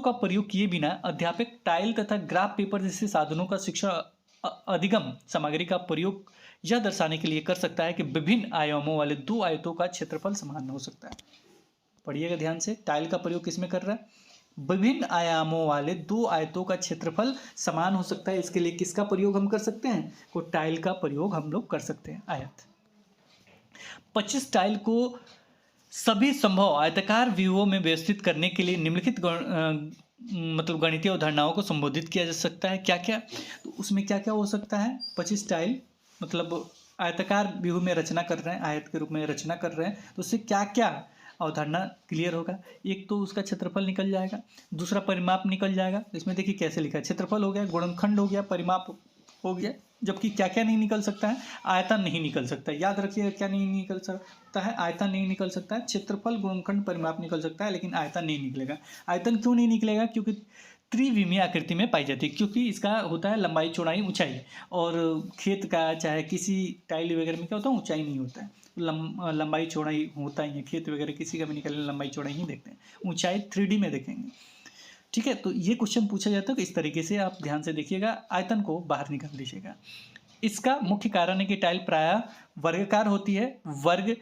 का प्रयोग किए बिना अध्यापक टाइल तथा ग्राफ पेपर जैसे साधनों का शिक्षा अधिगम सामग्री का प्रयोग यह दर्शाने के लिए कर सकता है कि विभिन्न आयामों वाले 2 आयतों का क्षेत्रफल समान हो सकता है। पढ़िएगा ध्यान से, टाइल का प्रयोग किसमें कर रहा है, विभिन्न आयामों वाले 2 आयतों का क्षेत्रफल समान हो सकता है। इसके लिए किसका प्रयोग हम कर सकते हैं, को टाइल का प्रयोग हम लोग कर सकते हैं। आयत 25 टाइल को सभी संभव आयताकार व्यूहों में व्यवस्थित करने के लिए निम्नलिखित मतलब गणितीय अवधारणाओं को संबोधित किया जा सकता है। क्या क्या, तो उसमें क्या क्या हो सकता है, 25 टाइल मतलब आयताकार व्यूह में रचना कर रहे हैं, आयत के रूप में रचना कर रहे हैं, तो उससे क्या क्या अवधारणा क्लियर होगा। एक तो उसका क्षेत्रफल निकल जाएगा, दूसरा परिमाप निकल जाएगा। इसमें देखिए कैसे लिखा है, क्षेत्रफल हो गया, गुणनखंड हो गया, परिमाप हो गया। जबकि क्या क्या नहीं निकल सकता है, आयतन नहीं निकल सकता है। याद रखिएगा क्या नहीं निकल सकता है, आयतन नहीं निकल सकता है। क्षेत्रफल गुणनखंड परिमाप निकल सकता है, लेकिन आयतन नहीं निकलेगा। आयतन क्यों नहीं निकलेगा, क्योंकि त्रिविमीय आकृति में पाई जाती है, क्योंकि इसका होता है लंबाई चौड़ाई ऊंचाई, और खेत का चाहे किसी टाइल वगैरह में क्या होता है, ऊंचाई नहीं होता है, लंबाई चौड़ाई होता ही है। खेत वगैरह किसी का भी निकलने लंबाई चौड़ाई ही देखते हैं, ऊंचाई 3D में देखेंगे। ठीक है, तो ये क्वेश्चन पूछा जाता है कि इस तरीके से आप ध्यान से देखिएगा, आयतन को बाहर निकाल दीजिएगा। इसका मुख्य कारण है कि टाइल प्रायः वर्गाकार होती है। वर्ग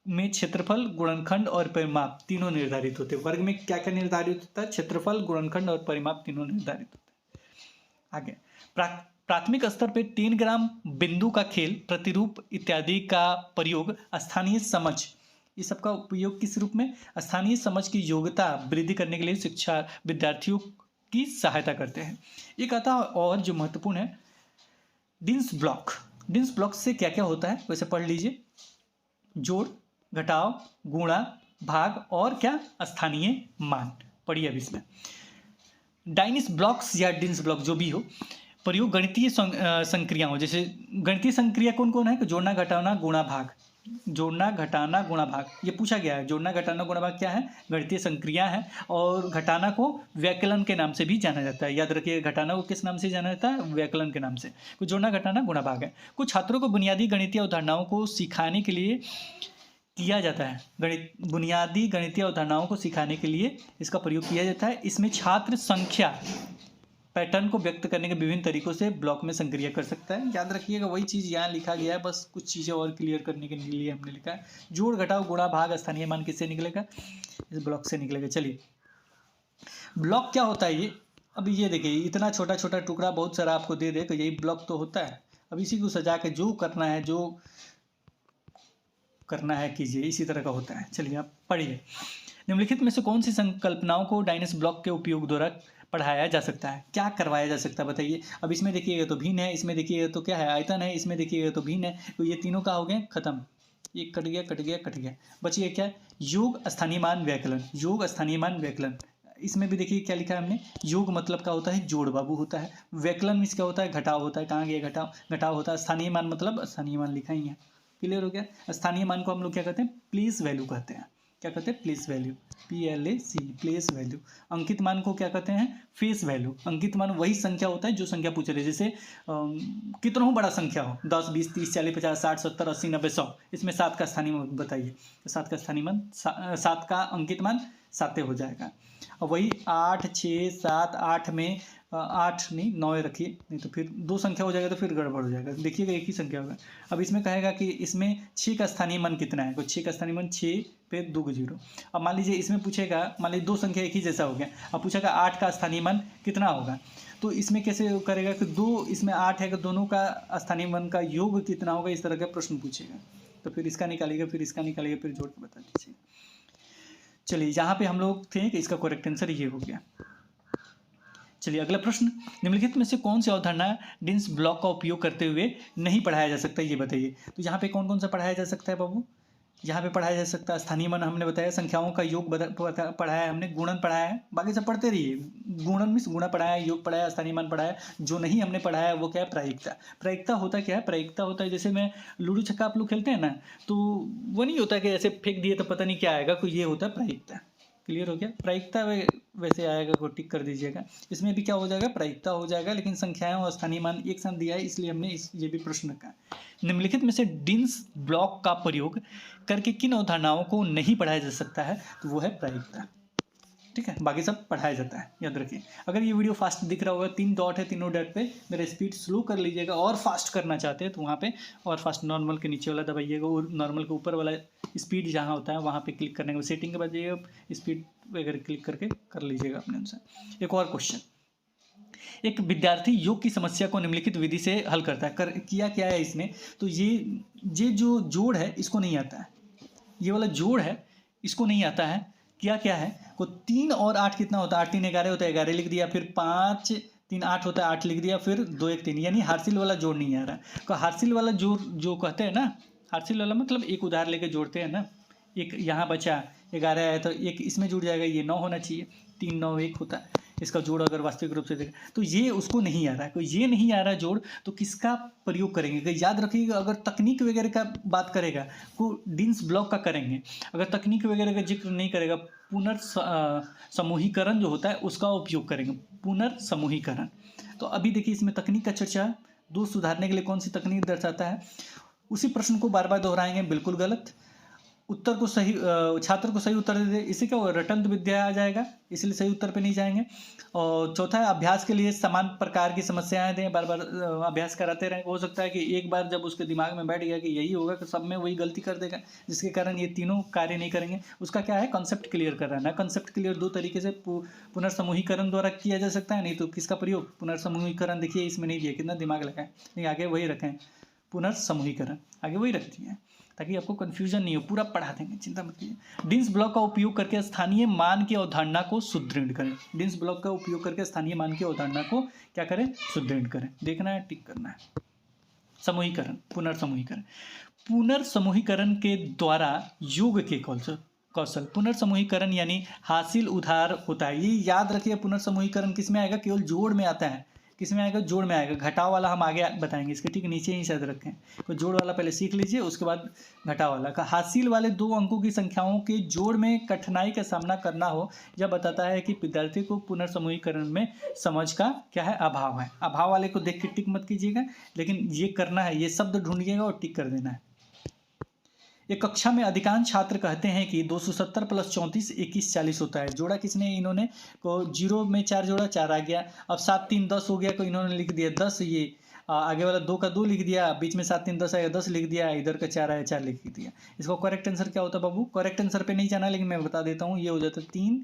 में क्षेत्रफल, गुणनखंड और परिमाप तीनों निर्धारित होते हैं। वर्ग में क्या क्या निर्धारित होता है, क्षेत्रफल, गुणनखंड और परिमाप तीनों निर्धारित होते हैं। आगे प्राथमिक स्तर पे 3 ग्राम बिंदु का खेल, प्रतिरूप इत्यादि का प्रयोग स्थानीय समझ, ये सबका उपयोग किस रूप में, स्थानीय समझ की योग्यता वृद्धि करने के लिए शिक्षा विद्यार्थियों की सहायता करते हैं। एक आता है और जो महत्वपूर्ण है, डिन्स ब्लॉक। डिन्स ब्लॉक से क्या क्या होता है, वैसे पढ़ लीजिए, जोड़, घटाव, गुणा, भाग और क्या, स्थानीय मान। पढ़िए अब इसमें डाइनिस ब्लॉक्स या डिन्स ब्लॉक जो भी हो, प्रयोग गणितीय संक्रियाओं, जैसे गणितीय संक्रिया कौन कौन है, जोड़ना, घटाना, गुणा, भाग। जोड़ना, घटाना, गुणा, भाग, ये पूछा गया है। जोड़ना, घटाना, गुणा, भाग क्या है, गणितीय संक्रिया है। और घटाना को व्याकलन के नाम से भी जाना जाता है। याद रखिए, घटाना को किस नाम से जाना जाता है, व्याकलन के नाम से। कुछ जोड़ना, घटाना, गुणा, भाग है। कुछ छात्रों को बुनियादी गणितीय अवधारणाओं को सिखाने के लिए किया जाता है। बुनियादी गणितीय अवधारणाओं को सिखाने के लिए इसका प्रयोग किया जाता है। इसमें छात्र संख्या पैटर्न को व्यक्त करने के विभिन्न तरीकों से ब्लॉक में संक्रिया कर सकता है। याद रखिएगा वही चीज़ यहाँ लिखा गया है, बस कुछ चीज़ें और क्लियर करने के लिए हमने लिखा है। जोड़, घटाव, गुणा, भाग, स्थानीय मान किससे निकलेगा, इस ब्लॉक से निकलेगा। चलिए, ब्लॉक क्या होता है ये, अभी ये देखिए, इतना छोटा छोटा टुकड़ा बहुत सारा आपको दे दे तो यही ब्लॉक तो होता है। अब इसी को सजा के जो करना है कीजिए, इसी तरह का होता है। चलिए आप पढ़िए, निम्नलिखित में से कौन सी संकल्पनाओं को डाइनिस ब्लॉक के उपयोग द्वारा पढ़ाया जा सकता है, क्या करवाया जा सकता है बताइए। अब इसमें देखिएगा तो भिन्न है, इसमें देखिएगा तो क्या है, आयतन है, इसमें देखिएगा तो भिन्न है, तो ये तीनों का हो गए खत्म, ये कट गया कट गया कट गया, बचिए क्या, योग स्थानीय मान व्यकलन, योग स्थानीय मान व्यकलन। इसमें भी देखिए क्या लिखा है हमने, योग मतलब क्या होता है, जोड़ बाबू होता है, व्यकलन मीन्स क्या होता है, घटाव होता है, कहाँ गया घटाव, घटाव होता है, स्थानीय मान मतलब स्थानीय मान लिखा ही है, क्लियर हो गया। स्थानीय मान को हम लोग क्या कहते हैं, प्लेस वैल्यू कहते हैं, क्या कहते हैं, place value, PLAC, place value. अंकित मान को क्या कहते हैं, फेस वैल्यू। अंकित मान वही संख्या होता है जो संख्या पूछ रहे, जैसे कितना हो बड़ा संख्या हो, 10 20 30 40 50 60 70 80 90 100, इसमें 7 का स्थानीय मान बताइए, 7 का स्थानीय मान, 7 का अंकित मान 7 हो जाएगा। और वही 8 6 7 8 में 8 नहीं 9 रखिए, नहीं तो फिर दो संख्या हो जाएगा तो फिर गड़बड़ हो जाएगा, देखिएगा एक ही संख्या होगा। अब इसमें कहेगा कि इसमें 6 का स्थानीय मान कितना है, तो 6 का स्थानीय मान 6 पे 2 0। अब मान लीजिए इसमें पूछेगा, मान लीजिए दो संख्या एक ही जैसा हो गया, अब पूछेगा 8 का स्थानीय मान कितना होगा, तो इसमें कैसे करेगा कि दो, इसमें 8 है कि दोनों का स्थानीय मान का योग कितना होगा, इस तरह का प्रश्न पूछेगा। तो फिर इसका निकालिएगा, फिर इसका निकालिएगा, फिर जोड़ के बता दीजिए। चलिए यहाँ पे हम लोग थे कि इसका करेक्ट आंसर ये हो गया। चलिए अगला प्रश्न, निम्नलिखित में से कौन सी अवधारणा डिन्स ब्लॉक का उपयोग करते हुए नहीं पढ़ाया जा सकता, ये बताइए। तो यहाँ पे कौन कौन सा पढ़ाया जा सकता है बाबू, यहाँ पे पढ़ाया जा सकता है स्थानीय मान हमने बताया, संख्याओं का योग पढ़ाया है हमने, गुणन पढ़ाया है, बाकी सब पढ़ते रहिए। गुणन मीन्स गुणा पढ़ाया है, योग पढ़ाया, स्थानीय मान पढ़ाया। जो नहीं हमने पढ़ाया है वो क्या है, प्रायिकता। प्रायिकता होता क्या है, प्रायिकता होता है जैसे मैं लूडो छक्का आप लोग खेलते हैं ना, तो वो नहीं होता कि ऐसे फेंक दिए तो पता नहीं क्या आएगा, कोई ये होता है प्रायिकता। क्लियर हो गया, प्रायिकता वैसे आएगा, को टिक कर दीजिएगा। इसमें भी क्या हो जाएगा, प्रायिकता हो जाएगा, लेकिन संख्याएं और स्थानीय मान एक साथ दिया है, इसलिए हमने ये भी प्रश्न रखा। निम्नलिखित में से डिन्स ब्लॉक का प्रयोग करके किन अवधारणाओं को नहीं पढ़ाया जा सकता है, तो वो है प्रायिकता। ठीक है, बाकी सब पढ़ाया जाता है, याद रखिए। अगर ये वीडियो फास्ट दिख रहा होगा, 3 डॉट है, तीनों डॉट पे मेरा स्पीड स्लो कर लीजिएगा, और फास्ट करना चाहते हैं तो वहाँ पे और फास्ट, नॉर्मल के नीचे वाला दबाइएगा, और नॉर्मल के ऊपर वाला स्पीड जहाँ होता है वहाँ पे क्लिक करने के बाद सेटिंग के बाद जाइएगा, स्पीड वगैरह क्लिक करके कर लीजिएगा अपने अनुसार। एक और क्वेश्चन, एक विद्यार्थी योग की समस्या को निम्नलिखित विधि से हल करता है, किया क्या है इसने, तो ये जो जोड़ है इसको नहीं आता है, ये वाला जोड़ है इसको नहीं आता है। किया क्या है, को 3 और 8 कितना होता है, 8 3 11 होता है, 11 लिख दिया, फिर 5 3 8 होता है, 8 लिख दिया, फिर 2 1 3, यानी हार्सिल वाला जोड़ नहीं आ रहा है। तो हार्सिल वाला जोड़ जो कहते हैं ना, हार्सिल वाला मतलब एक उधार लेके जोड़ते हैं ना, एक यहाँ बचा 11 है तो एक इसमें जुड़ जाएगा, ये 9 होना चाहिए, 3 9 1 होता है, इसका जोड़ अगर वास्तविक रूप से देखें तो ये उसको नहीं आ रहा है। तो ये नहीं आ रहा जोड़, तो किसका प्रयोग करेंगे, कि याद रखिएगा, अगर तकनीक वगैरह का बात करेगा तो डिन्स ब्लॉक का करेंगे, अगर तकनीक वगैरह का जिक्र नहीं करेगा, पुनर्समूहीकरण जो होता है उसका उपयोग करेंगे, पुनर्समूहीकरण। तो अभी देखिए इसमें तकनीक का चर्चा, दोष सुधारने के लिए कौन सी तकनीक दर्शाता है, उसी प्रश्न को बार बार दोहराएंगे, बिल्कुल गलत। उत्तर को सही, छात्र को सही उत्तर दे दे, इससे क्या होगा, रटंत विद्या आ जाएगा, इसलिए सही उत्तर पे नहीं जाएंगे। और चौथा है, अभ्यास के लिए समान प्रकार की समस्याएं दें, बार बार अभ्यास कराते रहें। हो सकता है कि एक बार जब उसके दिमाग में बैठ गया कि यही होगा, कि सब में वही गलती कर देगा, जिसके कारण ये तीनों कार्य नहीं करेंगे। उसका क्या है, कंसेप्ट क्लियर कर रहा है। कंसेप्ट क्लियर दो तरीके से पुनर्समूहीकरण द्वारा किया जा सकता है, नहीं तो किसका प्रयोग, पुनर्समूहीकरण। देखिए इसमें नहीं दिया, कितना दिमाग लगाएं, नहीं आगे वही रखें, पुनर्समूहीकरण आगे वही रखती है, ताकि आपको कंफ्यूजन नहीं हो, पूरा पढ़ा देंगे, चिंता मत कीजिए। डिन्स ब्लॉक का उपयोग करके स्थानीय मान की अवधारणा को सुदृढ़ करें, डिन्स ब्लॉक का उपयोग करके स्थानीय मान की अवधारणा को क्या करें, सुदृढ़ करें। देखना है, टिक करना है। समूहीकरण, पुनर्समूहीकरण, पुनर्समूहीकरण के द्वारा योग के कौशल, पुनर्समूहीकरण यानी हासिल उधार होता है। ये याद रखिए, पुनर्समूहीकरण किस में आएगा, केवल जोड़ में आता है। किस में आएगा, जोड़ में आएगा। घटाव वाला हम आगे बताएंगे, इसके ठीक नीचे ही शायद रखें, तो जोड़ वाला पहले सीख लीजिए, उसके बाद घटाव वाला का। हासिल वाले 2 अंकों की संख्याओं के जोड़ में कठिनाई का सामना करना हो, यह बताता है कि विद्यार्थी को पुनर्समूहीकरण में समझ का क्या है, अभाव है। अभाव वाले को देख के टिक मत कीजिएगा, लेकिन ये करना है, ये शब्द ढूंढिएगा और टिक कर देना है। एक कक्षा में अधिकांश छात्र कहते हैं कि 270 + 34 21 40 होता है। जोड़ा किसने, इन्होंने, को 0 में 4 जोड़ा, 4 आ गया। अब 7 3 10 हो गया, को इन्होंने लिख दिया 10, ये आगे वाला 2 का 2 लिख दिया, बीच में 7 3 10 आया, 10 लिख दिया, इधर का 4 आया, 4 लिख दिया। इसका करेक्ट आंसर क्या होता है बाबू, करेक्ट आंसर पे नहीं जाना, लेकिन मैं बता देता हूँ, ये हो जाता है 3,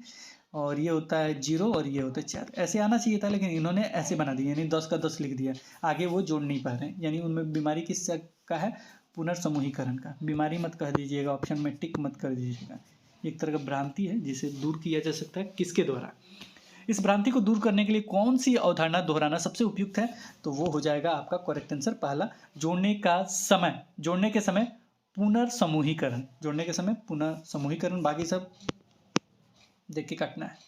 और ये होता है 0, और ये होता है 4। ऐसे आना चाहिए था, लेकिन इन्होंने ऐसे बना दिया, यानी 10 का 10 लिख दिया, आगे वो जोड़ नहीं पा रहे हैं, यानी उनमें बीमारी किस का है, पुनर्समूहीकरण का। बीमारी मत कह दीजिएगा, ऑप्शन में टिक मत कर दीजिएगा, एक तरह का भ्रांति है जिसे दूर किया जा सकता है, किसके द्वारा, इस भ्रांति को दूर करने के लिए कौन सी अवधारणा दोहराना सबसे उपयुक्त है? तो वो हो जाएगा आपका करेक्ट आंसर पहला, जोड़ने के समय पुनर्समूहीकरण, जोड़ने के समय पुनर्समूहीकरण। बाकी सब देख के काटना है।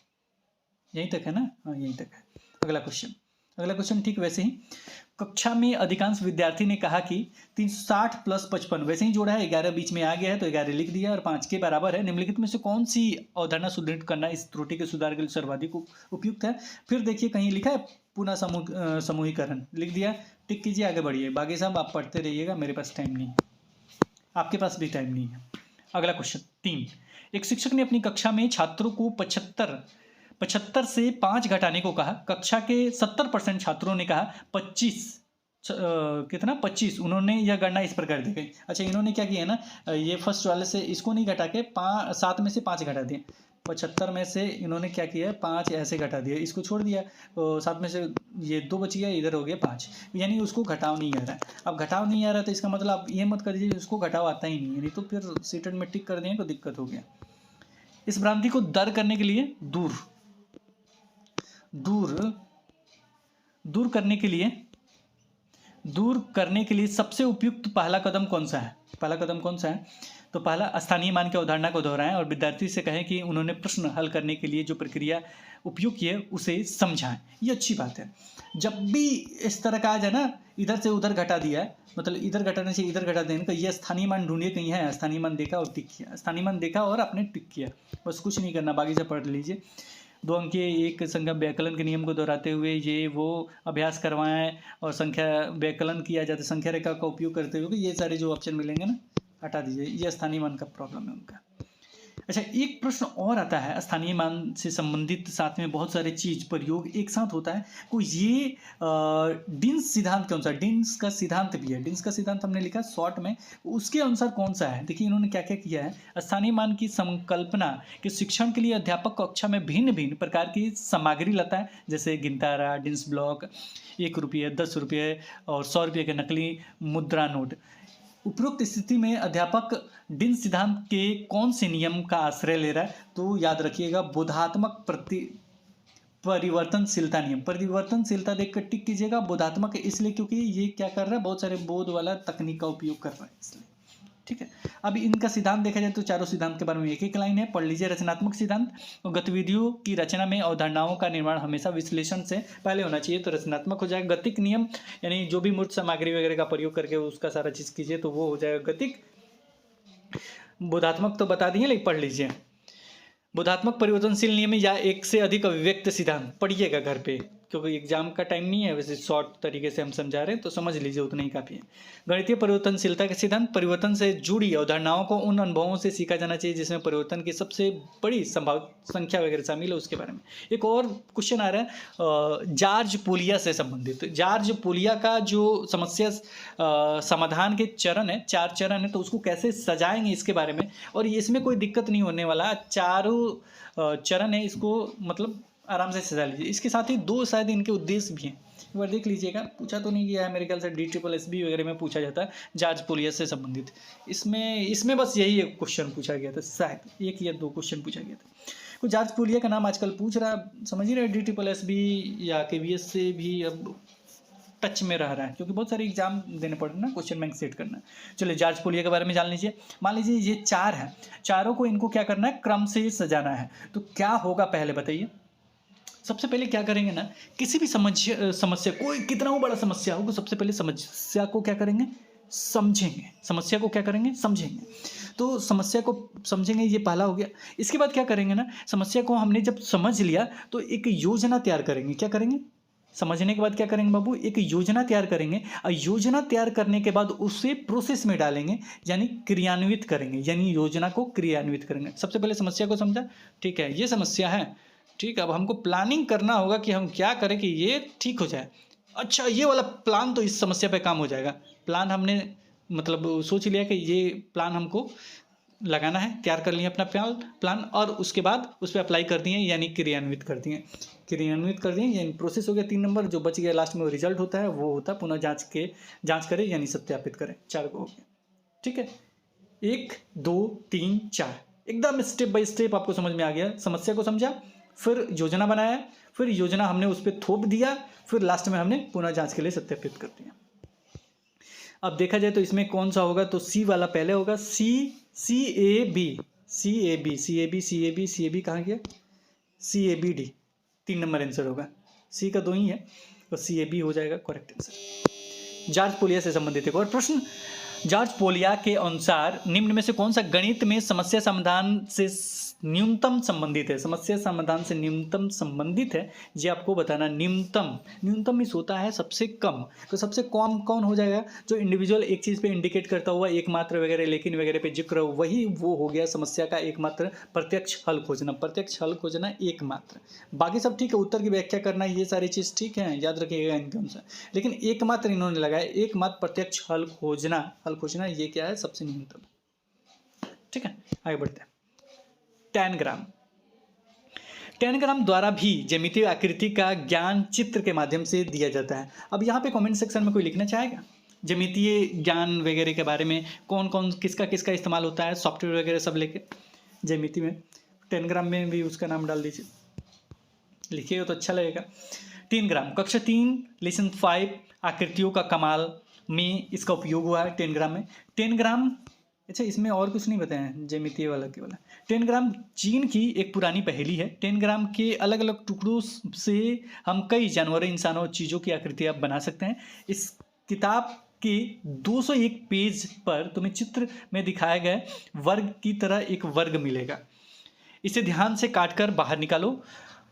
यहीं तक है ना? हाँ, यहीं तक है। अगला क्वेश्चन ठीक वैसे ही, कक्षा में अधिकांश विद्यार्थी ने कहा कि 360 प्लस 55, वैसे ही जोड़ा है, 11 बीच में आ गया है तो 11 लिख दिया और 5 के बराबर है। निम्नलिखित में से कौन सी अवधारणा सुदृढ़ करना इस त्रुटि के सुधार के लिए सर्वाधिक उपयुक्त है? फिर देखिए कहीं लिखा है पुनः समूहीकरण, लिख दिया, टिक कीजिए, आगे बढ़िए। बाकी सब आप पढ़ते रहिएगा, मेरे पास टाइम नहीं है, आपके पास भी टाइम नहीं है। अगला क्वेश्चन 3, एक शिक्षक ने अपनी कक्षा में छात्रों को 75 से 5 घटाने को कहा। कक्षा के 70% छात्रों ने कहा 25, उन्होंने यह गणना इस प्रकार दी गई। अच्छा, इन्होंने क्या किया है ना, ये फर्स्ट वाले से इसको नहीं घटा के 7 में से 5 घटा दिए। 75 में से इन्होंने क्या किया, 5 ऐसे घटा दिया, इसको छोड़ दिया, तो 7 में से ये 2 बच गया, इधर हो गया 5, यानी उसको घटाव नहीं आ रहा है। अब घटाव नहीं आ रहा तो इसका मतलब आप ये मत कर दीजिए उसको घटाव आता ही नहीं है, नहीं तो फिर सीटेट में टिक कर दें तो दिक्कत हो गया। इस भ्रांति को दूर करने के लिए सबसे उपयुक्त पहला कदम कौन सा है? तो पहला, स्थानीय मान की अवधारणा को दोहराएं और विद्यार्थी से कहें कि उन्होंने प्रश्न हल करने के लिए जो प्रक्रिया उपयोग की है उसे समझाएं। ये अच्छी बात है। जब भी इस तरह का आ जाए ना, इधर से उधर घटा दिया, मतलब इधर घटाने से इधर घटा देने का, ये स्थानीय मान ढूंढिए कहीं है, स्थानीय मान देखा और टिक किया, स्थानीय मान देखा और आपने टिक किया, बस कुछ नहीं करना, बाकी से पढ़ लीजिए। 2 अंक के एक संख्या व्याकलन के नियम को दोहराते हुए ये वो अभ्यास करवाएं और संख्या व्याकलन किया जाता है, संख्या रेखा का उपयोग करते हुए, ये सारे जो ऑप्शन मिलेंगे ना हटा दीजिए, ये स्थानीय मान का प्रॉब्लम है उनका। अच्छा, एक प्रश्न और आता है स्थानीय मान से संबंधित, साथ में बहुत सारे चीज प्रयोग एक साथ होता है, तो ये डिन्स सिद्धांत के अनुसार, डिन्स का सिद्धांत भी है, डिन्स का सिद्धांत हमने लिखा शॉर्ट में, उसके अनुसार कौन सा है? देखिए इन्होंने क्या क्या किया है। स्थानीय मान की संकल्पना के शिक्षण के लिए अध्यापक कक्षा में भिन्न भिन्न प्रकार की सामग्री लाता है, जैसे गिनतारा, डिन्स ब्लॉक, 1 रुपये, 10 रुपये और 100 रुपये के नकली मुद्रा नोट। उपरोक्त स्थिति में अध्यापक डिन्स सिद्धांत के कौन से नियम का आश्रय ले रहा है? तो याद रखिएगा, बोधात्मक परिवर्तनशीलता नियम, परिवर्तनशीलता देखकर टिक कीजिएगा। बोधात्मक इसलिए क्योंकि ये क्या कर रहा है, बहुत सारे बोध वाला तकनीक का उपयोग कर रहा है, इसलिए। ठीक है, अब इनका सिद्धांत देखा जाए तो चारों सिद्धांत के बारे में एक लाइन है, पढ़ लीजिए। रचनात्मक सिद्धांत, और गतिविधियों की रचना में अवधारणाओं का निर्माण हमेशा विश्लेषण से पहले होना चाहिए, तो रचनात्मक हो जाएगा। गतिक नियम, यानी जो भी मूर्त सामग्री वगैरह का प्रयोग करके उसका सारा चीज कीजिए तो वो हो जाएगा गतिक। बोधात्मक तो बता दिए, लेकिन पढ़ लीजिए। बोधात्मक परिवर्तनशील नियम या एक से अधिक अभिव्यक्त सिद्धांत, पढ़िएगा घर पे, क्योंकि एग्जाम का टाइम नहीं है, वैसे शॉर्ट तरीके से हम समझा रहे हैं तो समझ लीजिए, उतना ही काफ़ी है। गणितीय परिवर्तनशीलता के सिद्धांत, परिवर्तन से जुड़ी अवधारणाओं को उन अनुभवों से सीखा जाना चाहिए जिसमें परिवर्तन की सबसे बड़ी संभावित संख्या वगैरह शामिल है, उसके बारे में। एक और क्वेश्चन आ रहा है जॉर्ज पोलिया से संबंधित। जॉर्ज पोलिया का जो समस्या समाधान के चरण है, 4 चरण है, तो उसको कैसे सजाएंगे इसके बारे में, और इसमें कोई दिक्कत नहीं होने वाला, चारों चरण है, इसको मतलब आराम से सजा लीजिए। इसके साथ ही 2 शायद इनके उद्देश्य भी हैं, एक बार देख लीजिएगा, पूछा तो नहीं गया है मेरे ख्याल से, DSSB वगैरह में पूछा जाता है जॉर्ज पोलिया से संबंधित। इसमें बस यही एक क्वेश्चन पूछा गया था, शायद 1 या 2 क्वेश्चन पूछा गया था। कुछ जॉर्ज पोलिया का नाम आजकल पूछ रहा, समझ ही रहे, DSSB या KVS से भी अब टच में रह रहा है, क्योंकि बहुत सारे एग्जाम देने पड़ रहे हैं ना, क्वेश्चन बैंक सेट करना। चलिए जॉर्ज पोलिया के बारे में जान लीजिए। मान लीजिए ये 4 हैं, चारों को इनको क्या करना है, क्रम से सजाना है, तो क्या होगा पहले बताइए। सबसे पहले क्या करेंगे ना, किसी भी समस्या, कोई कितना बड़ा समस्या होगा, सबसे पहले समस्या को क्या करेंगे, समझेंगे। समस्या को क्या करेंगे, समझेंगे। तो समस्या को समझेंगे, ये पहला हो गया। इसके बाद क्या करेंगे ना, समस्या को हमने जब समझ लिया तो एक योजना तैयार करेंगे। क्या करेंगे, समझने के बाद क्या करेंगे बाबू, एक योजना तैयार करेंगे, और योजना तैयार करने के बाद उसे प्रोसेस में डालेंगे, यानी क्रियान्वित करेंगे, यानी योजना को क्रियान्वित करेंगे। सबसे पहले समस्या को समझा, ठीक है, ये समस्या है, ठीक है, अब हमको प्लानिंग करना होगा कि हम क्या करें कि ये ठीक हो जाए। अच्छा, ये वाला प्लान तो इस समस्या पे काम हो जाएगा। प्लान हमने मतलब सोच लिया कि ये प्लान हमको लगाना है, तैयार कर लिया अपना प्लान, और उसके बाद उस पर अप्लाई कर दिए, यानी क्रियान्वित कर दिए। यानी प्रोसेस हो गया 3 नंबर। जो बच गया लास्ट में वो रिजल्ट होता है, वो होता है पुनः जांच करें, यानी सत्यापित करें। 4 को हो गया, ठीक है, 1 2 3 4, एकदम स्टेप बाय स्टेप आपको समझ में आ गया। समस्या को समझा, फिर योजना बनाया, फिर योजना हमने उस पर थोप दिया, फिर लास्ट में हमने पुनः जांच के लिए सत्यापित कर दिया। अब देखा जाए तो इसमें कौन सा होगा, तो सी वाला पहले होगा। सी ए बी कहाँ गया, CABD 3 नंबर आंसर होगा। सी का 2 ही है तो CAB हो जाएगा करेक्ट आंसर। जॉर्ज पोलिया से संबंधित एक और प्रश्न। जॉर्ज पोलिया के अनुसार निम्न में से कौन सा गणित में समस्या समाधान से न्यूनतम संबंधित है? समस्या समाधान से न्यूनतम संबंधित है, ये आपको बताना। न्यूनतम मीन्स होता है सबसे कम, तो सबसे कम कौन हो जाएगा? जो इंडिविजुअल एक चीज़ पे इंडिकेट करता हुआ एकमात्र वगैरह लेकिन वगैरह पे जिक्र हो, वही वो हो गया समस्या का एकमात्र प्रत्यक्ष हल खोजना। प्रत्यक्ष हल खोजना एकमात्र, बाकी सब ठीक है, उत्तर की व्याख्या करना ये सारी चीज़ ठीक है, याद रखिएगा इनके अनुसार। लेकिन एकमात्र इन्होंने लगाया, एकमात्र प्रत्यक्ष हल खोजना ये क्या है? सबसे न्यूनतम। ठीक है, आगे बढ़ते हैं। 10 ग्राम द्वारा भी ज्यामितीय आकृति का ज्ञान चित्र के माध्यम से दिया जाता है। अब यहाँ पे कमेंट सेक्शन में कोई लिखना चाहेगा ज्यामितीय ज्ञान वगैरह के बारे में, कौन कौन किसका इस्तेमाल होता है, सॉफ्टवेयर वगैरह सब लेके ज्यामिति में। 10 ग्राम में भी उसका नाम डाल दीजिए, लिखिएगा तो अच्छा लगेगा। 3 ग्राम कक्षा 3 लेसन 5 आकृतियों का कमाल में इसका उपयोग हुआ है 10 ग्राम में। 10 ग्राम, अच्छा इसमें और कुछ नहीं बताया ज्यामितीय वाला केवल। 10 ग्राम चीन की एक पुरानी पहेली है। 10 ग्राम के अलग अलग टुकड़ों से हम कई जानवरों, इंसानों और चीज़ों की आकृतियाँ बना सकते हैं। इस किताब के 201 पेज पर तुम्हें चित्र में दिखाए गए वर्ग की तरह एक वर्ग मिलेगा। इसे ध्यान से काटकर बाहर निकालो।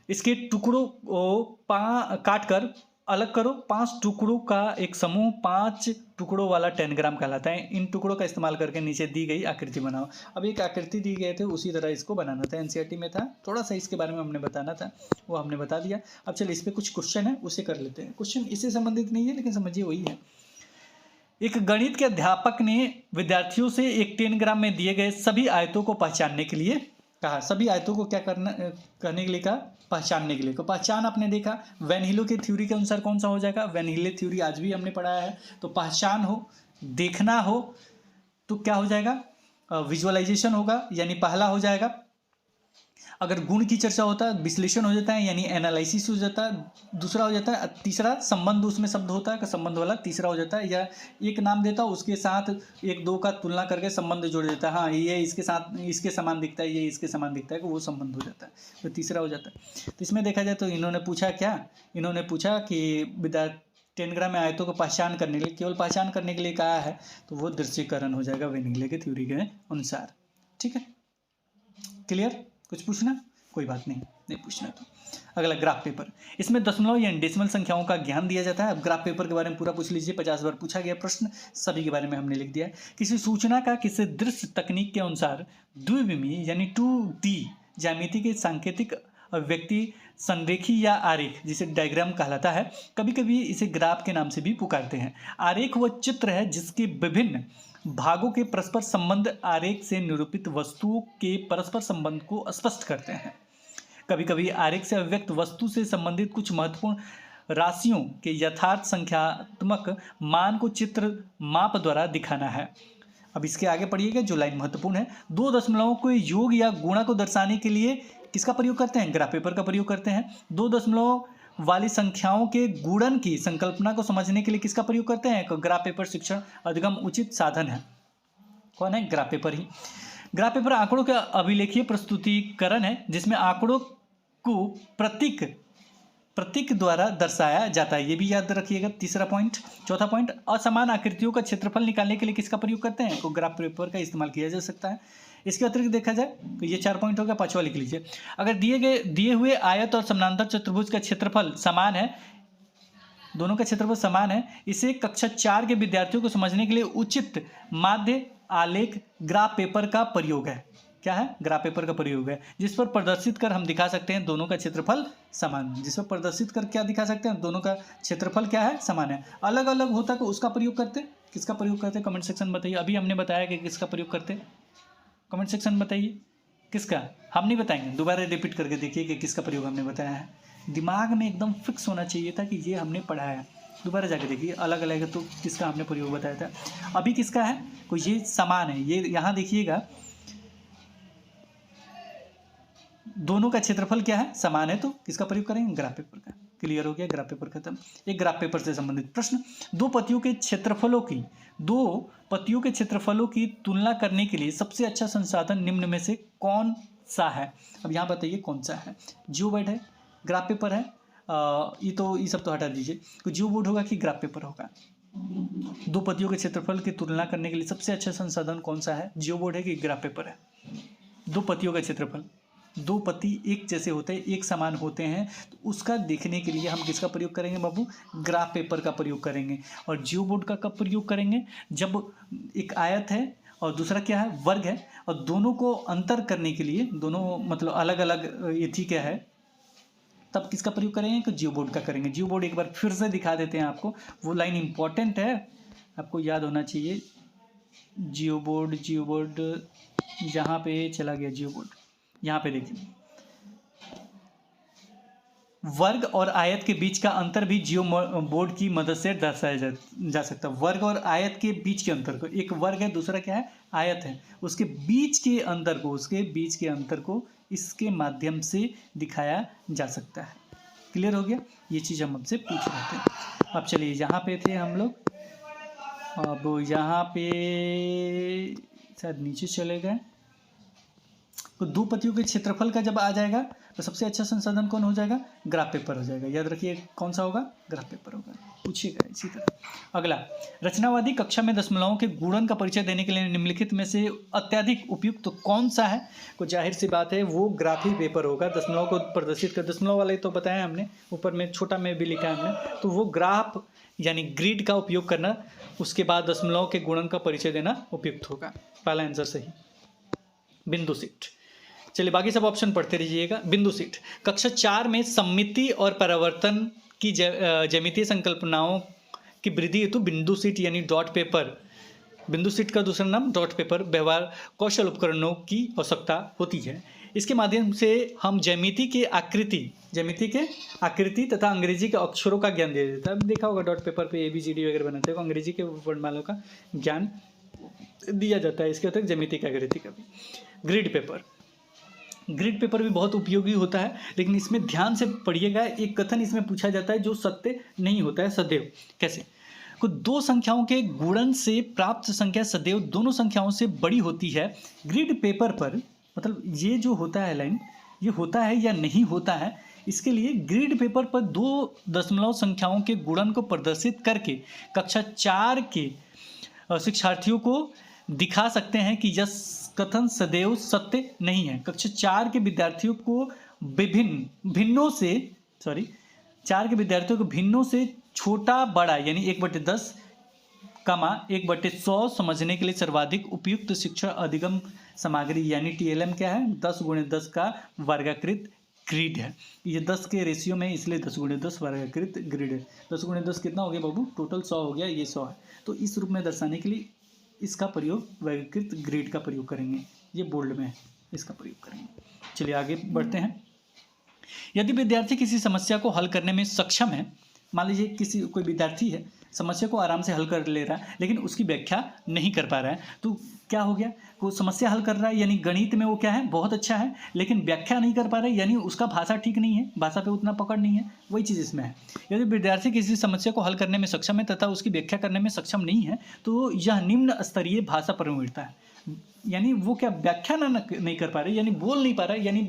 इसके टुकड़ों को काटकर अलग करो। 5 टुकड़ों का एक समूह 5 टुकड़ों वाला 10 ग्राम कहलाता है। इन टुकड़ों का इस्तेमाल करके नीचे दी गई आकृति बनाओ। अब एक आकृति दी गए थे, उसी तरह इसको बनाना था। NCERT में था, थोड़ा सा इसके बारे में हमने बताना था, वो हमने बता दिया। अब चलिए इस पर कुछ क्वेश्चन है, उसे कर लेते हैं। क्वेश्चन इससे संबंधित नहीं है लेकिन समझिए वही है। एक गणित के अध्यापक ने विद्यार्थियों से एक 10 ग्राम में दिए गए सभी आयतों को पहचानने के लिए कहा। सभी आयतों को क्या करने के लिए कहा? पहचानने के लिए। तो पहचान आपने देखा, वैन हीलो की थ्योरी के अनुसार कौन सा हो जाएगा? वैन हीले थ्योरी आज भी हमने पढ़ाया है। तो पहचान हो, देखना हो तो क्या हो जाएगा? विजुअलाइजेशन होगा, यानी पहला हो जाएगा। अगर गुण की चर्चा होता है विश्लेषण हो जाता है, यानी एनालिसिस हो जाता है। दूसरा हो जाता है, तीसरा संबंध उसमें शब्द होता है, संबंध वाला तीसरा हो जाता है। या एक नाम देता है, उसके साथ 1-2 का तुलना करके संबंध जोड़ देता है। हाँ, ये इसके साथ इसके समान दिखता है, ये इसके समान दिखता है, कि वो संबंध हो जाता है, तो तीसरा हो जाता है। तो इसमें देखा जाए तो इन्होंने पूछा क्या? इन्होंने पूछा कि विद्यार्थी 10 ग्राम में आयतों को पहचान करने के लिए, केवल पहचान करने के लिए कहा है, तो वो दृश्यीकरण हो जाएगा वैन हीले के थ्योरी के अनुसार। ठीक है, क्लियर? कुछ पूछना? कोई बात नहीं पूछना। तो अगला ग्राफ पेपर, इसमें दशमलव या डेसिमल संख्याओं का ज्ञान दिया जाता है। अब ग्राफ पेपर के बारे में पूरा पूछ लीजिए, 50 बार पूछा गया प्रश्न, सभी के बारे में हमने लिख दिया है। किसी सूचना का किसी दृश्य तकनीक के अनुसार द्विविमीय यानी 2D ज्यामिति के सांकेतिक अभिव्यक्ति संरेखी या आरेख, जिसे डायग्राम कहलाता है। कभी कभी इसे ग्राफ के नाम से भी पुकारते हैं। आरेख वह चित्र है जिसके विभिन्न भागों के परस्पर संबंध आरेख से निरूपित वस्तुओं के परस्पर संबंध को स्पष्ट करते हैं। कभी कभी आरेख से अभिव्यक्त वस्तु से संबंधित कुछ महत्वपूर्ण राशियों के यथार्थ संख्यात्मक मान को चित्र माप द्वारा दिखाना है। अब इसके आगे पढ़िएगा, जो लाइन महत्वपूर्ण है। 2 दशमलवों को योग या गुणा को दर्शाने के लिए किसका प्रयोग करते हैं? ग्राफ पेपर का प्रयोग करते हैं। 2 दशमलव वाली संख्याओं के गुणन की संकल्पना को समझने के लिए किसका प्रयोग करते हैं? ग्राफ पेपर शिक्षण अधिगम उचित साधन है। कौन है? ग्राफ पेपर ही। ग्राफ पेपर आंकड़ों का अभिलेखीय प्रस्तुतिकरण है, जिसमें आंकड़ों को प्रतीक द्वारा दर्शाया जाता है। ये भी याद रखिएगा, तीसरा पॉइंट। चौथा पॉइंट, असमान आकृतियों का क्षेत्रफल निकालने के लिए किसका प्रयोग करते हैं? तो ग्राफ पेपर का इस्तेमाल किया जा सकता है। इसके अतिरिक्त देखा जाए तो ये 4 पॉइंट होगा, 5वां लिख लीजिए। अगर दिए हुए आयत और समानांतर चतुर्भुज का क्षेत्रफल समान है, दोनों का क्षेत्रफल समान है, इसे कक्षा 4 के विद्यार्थियों को समझने के लिए उचित माध्य आलेख ग्राफ पेपर का प्रयोग है। क्या है? ग्राफ पेपर का प्रयोग है, जिस पर प्रदर्शित कर हम दिखा सकते हैं दोनों का क्षेत्रफल समान है। जिस पर प्रदर्शित कर क्या दिखा सकते हैं? दोनों का क्षेत्रफल क्या है? समान है। अलग अलग होता तो उसका प्रयोग करते, किसका प्रयोग करते? कमेंट सेक्शन बताइए। अभी हमने बताया कि किसका प्रयोग करते, कमेंट सेक्शन बताइए किसका। हम नहीं बताएंगे, दोबारा रिपीट करके देखिए कि किसका प्रयोग हमने बताया है। दिमाग में एकदम फिक्स होना चाहिए था कि ये हमने पढ़ा है। दोबारा जाकर देखिए, अलग अलग है तो किसका हमने प्रयोग बताया था। अभी किसका है? कोई ये समान है, ये यहाँ देखिएगा, दोनों का क्षेत्रफल क्या है, समान है, तो किसका प्रयोग करेंगे, ग्राफ पेपर का। क्लियर हो गया, ग्राफ पेपर खत्म। एक ग्राफ पेपर से संबंधित प्रश्न, दो पतियों के क्षेत्रफलों की तुलना करने के लिए सबसे अच्छा संसाधन निम्न में से कौन सा है। अब यहाँ बताइए कौन सा है, जियो बोर्ड है, ग्राफ पेपर है, ये सब तो हटा दीजिए, तो जियो बोर्ड होगा कि ग्राफ पेपर होगा। दो पतियों के क्षेत्रफल की तुलना करने के लिए सबसे अच्छा संसाधन कौन सा है, जियो बोर्ड है कि ग्राफ पेपर है। दो पतियों का क्षेत्रफल, दो पति एक जैसे होते हैं, एक समान होते हैं, तो उसका देखने के लिए हम किसका प्रयोग करेंगे बाबू, ग्राफ पेपर का प्रयोग करेंगे। और जियो बोर्ड का कब प्रयोग करेंगे, जब एक आयत है और दूसरा क्या है, वर्ग है, और दोनों को अंतर करने के लिए, दोनों मतलब अलग अलग ये ठीक है, तब किसका प्रयोग करेंगे, तो जियो बोर्ड का करेंगे। जियो बोर्ड एक बार फिर से दिखा देते हैं आपको, वो लाइन इंपॉर्टेंट है, आपको याद होना चाहिए। जियो बोर्ड यहाँ पे चला गया, जियो बोर्ड यहाँ पे देखिए, वर्ग और आयत के बीच का अंतर भी जियो बोर्ड की मदद से दर्शाया जा सकता है। वर्ग और आयत के बीच के अंतर को, एक वर्ग है दूसरा क्या है, आयत है, उसके बीच के अंतर को इसके माध्यम से दिखाया जा सकता है। क्लियर हो गया, ये चीज़ हम आपसे पूछ रहे थे। अब चलिए यहाँ पे थे हम लोग, अब यहाँ पे शायद नीचे चले गए। तो दो पतियों के क्षेत्रफल का जब आ जाएगा तो सबसे अच्छा संसाधन कौन हो जाएगा, ग्राफ पेपर हो जाएगा। याद रखिए कौन सा होगा, ग्राफ पेपर होगा, पूछिएगा इसी तरह। अगला, रचनावादी कक्षा में दशमलवों के गुणन का परिचय देने के लिए निम्नलिखित में से अत्यधिक उपयुक्त तो कौन सा है, तो जाहिर सी बात है वो ग्राफ ही पेपर होगा। दशमलव को प्रदर्शित कर, दशमलव वाले तो बताया हमने, ऊपर में छोटा में भी लिखा है हमने, तो वो ग्राफ यानी ग्रिड का उपयोग करना, उसके बाद दशमलव के गुणन का परिचय देना उपयुक्त होगा। पहला आंसर सही। बिंदु सीट, चलिए बाकी सब ऑप्शन पढ़ते रहिएगा। बिंदु सीट, कक्षा 4 में सममिति और परावर्तन की ज्यामितीय संकल्पनाओं की वृद्धि हेतु बिंदु सीट यानी डॉट पेपर, बिंदु सीट का दूसरा नाम डॉट पेपर, व्यवहार कौशल उपकरणों की आवश्यकता होती है। इसके माध्यम से हम ज्यामिति के आकृति तथा अंग्रेजी के अक्षरों का ज्ञान दे देता है। देखा होगा डॉट पेपर पे ABCD वगैरह बनाते हैं, अंग्रेजी के वर्णमालों का ज्ञान दिया जाता है। इसके अतिरिक्त ज्यामिति की आकृति का भी। ग्रिड पेपर भी बहुत उपयोगी होता है, लेकिन इसमें ध्यान से पढ़िएगा, एक कथन इसमें पूछा जाता है जो सत्य नहीं होता है सदैव। कैसे, को दो संख्याओं के गुणन से प्राप्त संख्या सदैव दोनों संख्याओं से बड़ी होती है। ग्रिड पेपर पर मतलब ये जो होता है लाइन, ये होता है या नहीं होता है, इसके लिए ग्रिड पेपर पर दो दशमलव संख्याओं के गुणन को प्रदर्शित करके कक्षा 4 के शिक्षार्थियों को दिखा सकते हैं कि यह कथन सदैव सत्य नहीं है। कक्षा 4 के विद्यार्थियों को भिन्नों से छोटा बड़ा यानी 1/10 1/100 समझने के लिए सर्वाधिक उपयुक्त शिक्षा अधिगम सामग्री यानी TLM क्या है, 10x10 का वर्गाकृत ग्रिड है। ये 10 के रेशियो में, इसलिए 10x10 वर्गाकृत ग्रिड है। 10x10 कितना हो गया बाबू, टोटल 100 हो गया, ये 100 है। तो इस रूप में दर्शाने के लिए इसका प्रयोग वर्गीकृत ग्रिड का प्रयोग करेंगे, ये बोल्ड में है, इसका प्रयोग करेंगे। चलिए आगे बढ़ते हैं। यदि विद्यार्थी किसी समस्या को हल करने में सक्षम है, मान लीजिए कोई विद्यार्थी है, समस्या को आराम से हल कर ले रहा है, लेकिन उसकी व्याख्या नहीं कर पा रहा है, तो क्या हो गया, वो समस्या हल कर रहा है यानी गणित में वो क्या है, बहुत अच्छा है, लेकिन व्याख्या नहीं कर पा रहा है यानी उसका भाषा ठीक नहीं है, भाषा पे उतना पकड़ नहीं है, वही चीज़ इसमें है। यदि विद्यार्थी किसी समस्या को हल करने में सक्षम है तथा उसकी व्याख्या करने में सक्षम नहीं है, तो यह निम्न स्तरीय भाषा प्रवीणता है। यानी वो क्या व्याख्या नहीं कर पा रहे, यानी बोल नहीं पा रहा है, यानी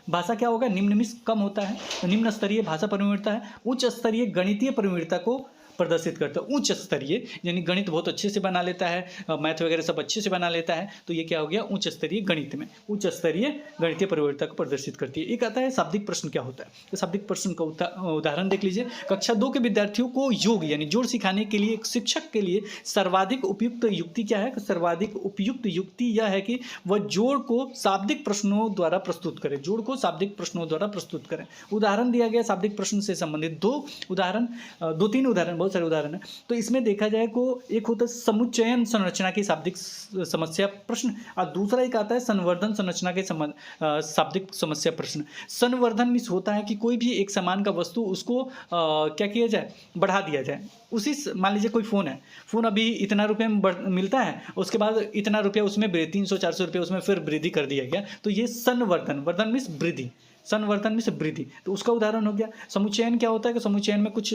भाषा क्या होगा, निम्न में कम होता है, निम्न स्तरीय भाषा प्रवीणता है। उच्च स्तरीय गणितीय प्रवीणता को प्रदर्शित करता है। उच्च स्तरीय यानी गणित बहुत अच्छे से बना लेता है, मैथ वगैरह सब अच्छे से बना लेता है, तो ये क्या हो गया, उच्च स्तरीय गणित में उच्च स्तरीय गणितीय प्रवीणता को प्रदर्शित करती है। एक आता है शाब्दिक प्रश्न क्या होता है, तो शाब्दिक प्रश्न का उदाहरण देख लीजिए। कक्षा 2 के विद्यार्थियों को योग यानी जोड़ सिखाने के लिए एक शिक्षक के लिए सर्वाधिक उपयुक्त युक्ति क्या है, सर्वाधिक उपयुक्त युक्ति यह है कि वह जोड़ को शाब्दिक प्रश्नों द्वारा प्रस्तुत करें, जोड़ को शाब्दिक प्रश्नों द्वारा प्रस्तुत करें। उदाहरण दिया गया शाब्दिक प्रश्न से संबंधित दो तीन उदाहरण बहुत बहुत सारे उदाहरण है। तो इसमें देखा जाए को एक होता है समुच्चयन संरचना की शाब्दिक समस्या प्रश्न, और दूसरा एक आता है संवर्धन संरचना के शाब्दिक समस्या प्रश्न। संवर्धन मीन्स होता है कि कोई भी एक सामान का वस्तु उसको क्या किया जाए, बढ़ा दिया जाए। उसी मान लीजिए कोई फ़ोन है, फ़ोन अभी इतना रुपये में मिलता है, उसके बाद इतना रुपया उसमें 300-400 रुपये उसमें फिर वृद्धि कर दिया गया, तो ये संवर्धन, वर्धन मीन्स वृद्धि, संवर्धन में से वृद्धि, तो उसका उदाहरण हो गया। समुच्चयन क्या होता है कि समुच्चयन में कुछ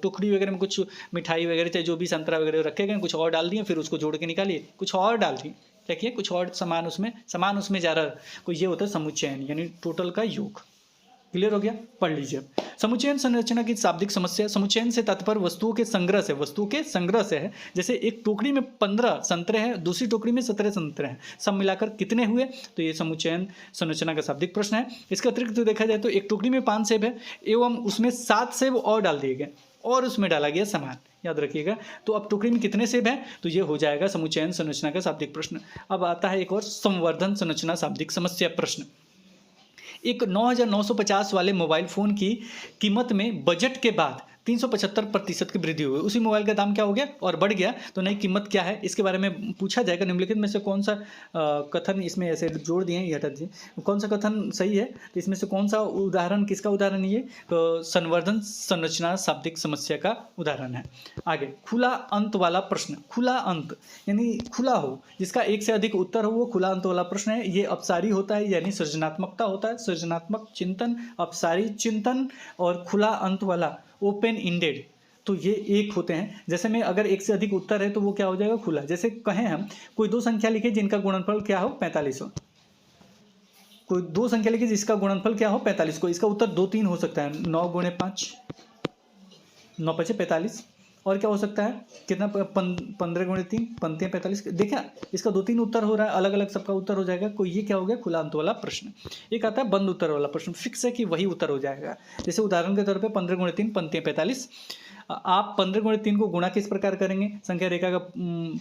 टुकड़ी वगैरह में कुछ मिठाई वगैरह चाहे जो भी संतरा वगैरह रखे गए, कुछ और डाल दिए, फिर उसको जोड़ के निकालिए, कुछ और डाल दिए, क्या किया, कुछ और सामान उसमें जा रहा है, को ये होता है समुच्चयन, यानी टोटल का योग। क्लियर हो गया, पढ़ लीजिए। समुच्चयन संरचना की शाब्दिक समस्या। समुच्चयन से तात्पर्य वस्तुओं के संग्रह से है। जैसे एक टोकरी में 15 संतरे हैं, दूसरी टोकरी में 17 संतरे हैं, सब मिलाकर कितने हुए, तो ये समुच्चयन संरचना का शाब्दिक प्रश्न है। इसके अतिरिक्त तो देखा जाए तो एक टोकरी में 5 सेब है एवं उसमें 7 सेब और डाल दिए गए और उसमें डाला गया सामान, याद रखिएगा। तो अब टोकरी में कितने सेब हैं, तो ये हो जाएगा समुच्चयन संरचना का शाब्दिक प्रश्न। अब आता है एक और संवर्धन संरचना शाब्दिक समस्या प्रश्न। एक 9,950 वाले मोबाइल फ़ोन की कीमत में बजट के बाद 375% की वृद्धि हुई। उसी मोबाइल का दाम क्या हो गया और बढ़ गया, तो नई कीमत क्या है, इसके बारे में पूछा जाएगा। निम्नलिखित में से कौन सा कथन, इसमें ऐसे जोड़ दिए हैं, ये हटा दीजिए, कौन सा कथन सही है, तो इसमें से कौन सा उदाहरण, किसका उदाहरण ये, तो संवर्धन संरचना शाब्दिक समस्या का उदाहरण है। आगे, खुला अंत वाला प्रश्न। खुला अंत यानी खुला हो, जिसका एक से अधिक उत्तर हो, वो खुला अंत वाला प्रश्न है। ये अपसारी होता है, यानी सृजनात्मकता होता है, सृजनात्मक चिंतन, अपसारी चिंतन, और खुला अंत वाला ओपन इंडेड, तो ये एक होते हैं। जैसे में अगर एक से अधिक उत्तर है तो वो क्या हो जाएगा, खुला। जैसे कहें हम कोई दो संख्या लिखे जिनका गुणनफल क्या हो 45 हो, कोई दो संख्या लिखे जिसका गुणनफल क्या हो 45 को, इसका उत्तर 2 3 हो सकता है, 9 × 5, 9 × 5 45, और क्या हो सकता है, कितना, 15 × 3 पंक्तियाँ 45। देखा, इसका 2 3 उत्तर हो रहा है, अलग अलग सबका उत्तर हो जाएगा, कोई ये क्या हो गया, खुला अंत वाला प्रश्न। एक आता है बंद उत्तर वाला प्रश्न, फिक्स है कि वही उत्तर हो जाएगा। जैसे उदाहरण के तौर पे 15 × 3 पंक्तियाँ 45, आप 15 × 3 को गुणा किस प्रकार करेंगे, संख्या रेखा का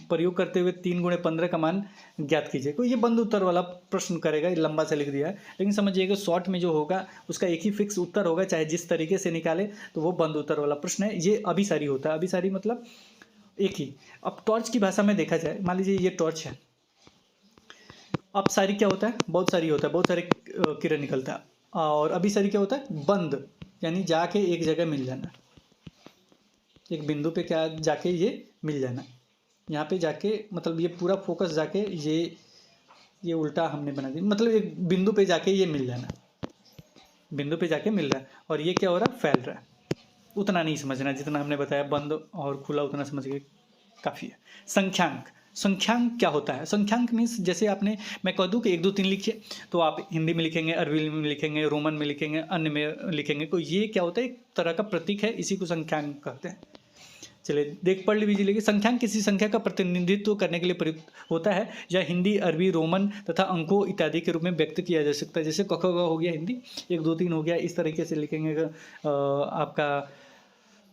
प्रयोग करते हुए 3 × 15 का मान ज्ञात कीजिए। तो ये बंद उत्तर वाला प्रश्न करेगा, ये लंबा से लिख दिया है, लेकिन समझिएगा शॉर्ट में जो होगा उसका एक ही फिक्स उत्तर होगा, चाहे जिस तरीके से निकाले, तो वो बंद उत्तर वाला प्रश्न है। ये अभिसारी होता है, अभिसारी मतलब एक ही। अब टॉर्च की भाषा में देखा जाए, मान लीजिए ये टॉर्च है, अपसारी क्या होता है, बहुत सारी होता है, बहुत सारे किरण निकलता है, और अभिसारी क्या होता है, बंद, यानी जाके एक जगह मिल जाना, एक बिंदु पे क्या जाके ये मिल जाना, यहाँ पे जाके, मतलब ये पूरा फोकस जाके ये उल्टा हमने बना दिया, मतलब एक बिंदु पे जाके ये मिल जाना, बिंदु पे जाके मिल रहा है, और ये क्या हो रहा है, फैल रहा है। उतना नहीं समझना जितना हमने बताया, बंद और खुला उतना समझ गए, काफ़ी है। संख्यांक, संख्यांक क्या होता है, संख्यांक मीन्स जैसे आपने, मैं कह दूँ कि 1 2 3 लिखिए, तो आप हिंदी में लिखेंगे, अरबी में लिखेंगे, रोमन में लिखेंगे, अन्य में लिखेंगे, तो ये क्या होता है, एक तरह का प्रतीक है, इसी को संख्यांक कहते हैं। चलिए पढ़ लीजिए। संख्यांक किसी संख्या का प्रतिनिधित्व करने के लिए प्रयुक्त होता है, या हिंदी, अरबी, रोमन तथा अंकों इत्यादि के रूप में व्यक्त किया जा सकता है। जैसे क ख ग हो गया हिंदी, 1 2 3 हो गया, इस तरीके से लिखेंगे। आपका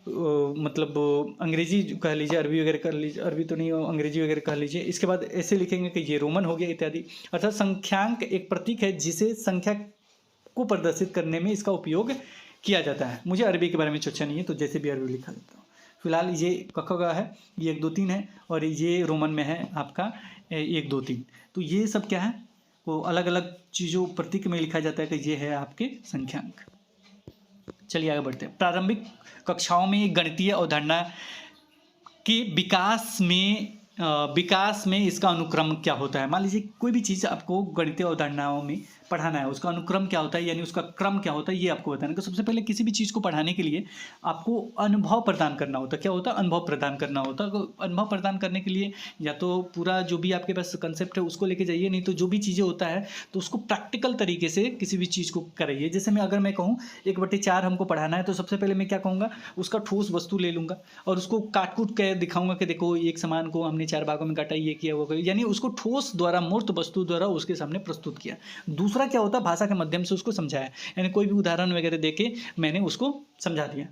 मतलब अंग्रेजी कह लीजिए, अरबी वगैरह कर लीजिए, अरबी तो नहीं, अंग्रेजी वगैरह कह लीजिए। इसके बाद ऐसे लिखेंगे कि ये रोमन हो गया इत्यादि। अर्थात संख्यांक एक प्रतीक है जिसे संख्या को प्रदर्शित करने में इसका उपयोग किया जाता है। मुझे अरबी के बारे में चर्चा नहीं है, तो जैसे भी अरबी लिखा देता हूँ। फिलहाल ये क ख ग है, ये 1 2 3 है, और ये रोमन में है आपका 1 2 3। तो ये सब क्या है, वो अलग अलग चीज़ों प्रतीक में लिखा जाता है कि ये है आपके संख्यांक। चलिए आगे बढ़ते हैं। प्रारंभिक कक्षाओं में गणितीय अवधारणा के विकास में इसका अनुक्रम क्या होता है। मान लीजिए कोई भी चीज़ आपको गणितीय अवधारणाओं में पढ़ाना है, उसका अनुक्रम क्या होता है, यानी उसका क्रम क्या होता है, ये आपको बताना है। तो सबसे पहले किसी भी चीज़ को पढ़ाने के लिए आपको अनुभव प्रदान करना होता है। क्या होता है, अनुभव प्रदान करना होता है। तो अनुभव प्रदान करने के लिए या तो पूरा जो भी आपके पास कंसेप्ट है उसको लेके जाइए, नहीं तो जो भी चीज़ें होता है तो उसको प्रैक्टिकल तरीके से किसी भी चीज़ को कराइए। जैसे अगर मैं कहूँ 1/4 हमको पढ़ाना है, तो सबसे पहले मैं क्या कहूँगा, उसका ठोस वस्तु ले लूँगा और उसको काट कूट के दिखाऊंगा कि देखो एक सामान को हमने 4 भागों में काटा, ये किया वो किया, यानी उसको ठोस द्वारा, मूर्त वस्तु द्वारा उसके सामने प्रस्तुत किया। दूसरा क्या होता है, भाषा के माध्यम से उसको समझाया, यानी कोई भी उदाहरण वगैरह देके मैंने उसको समझा दिया।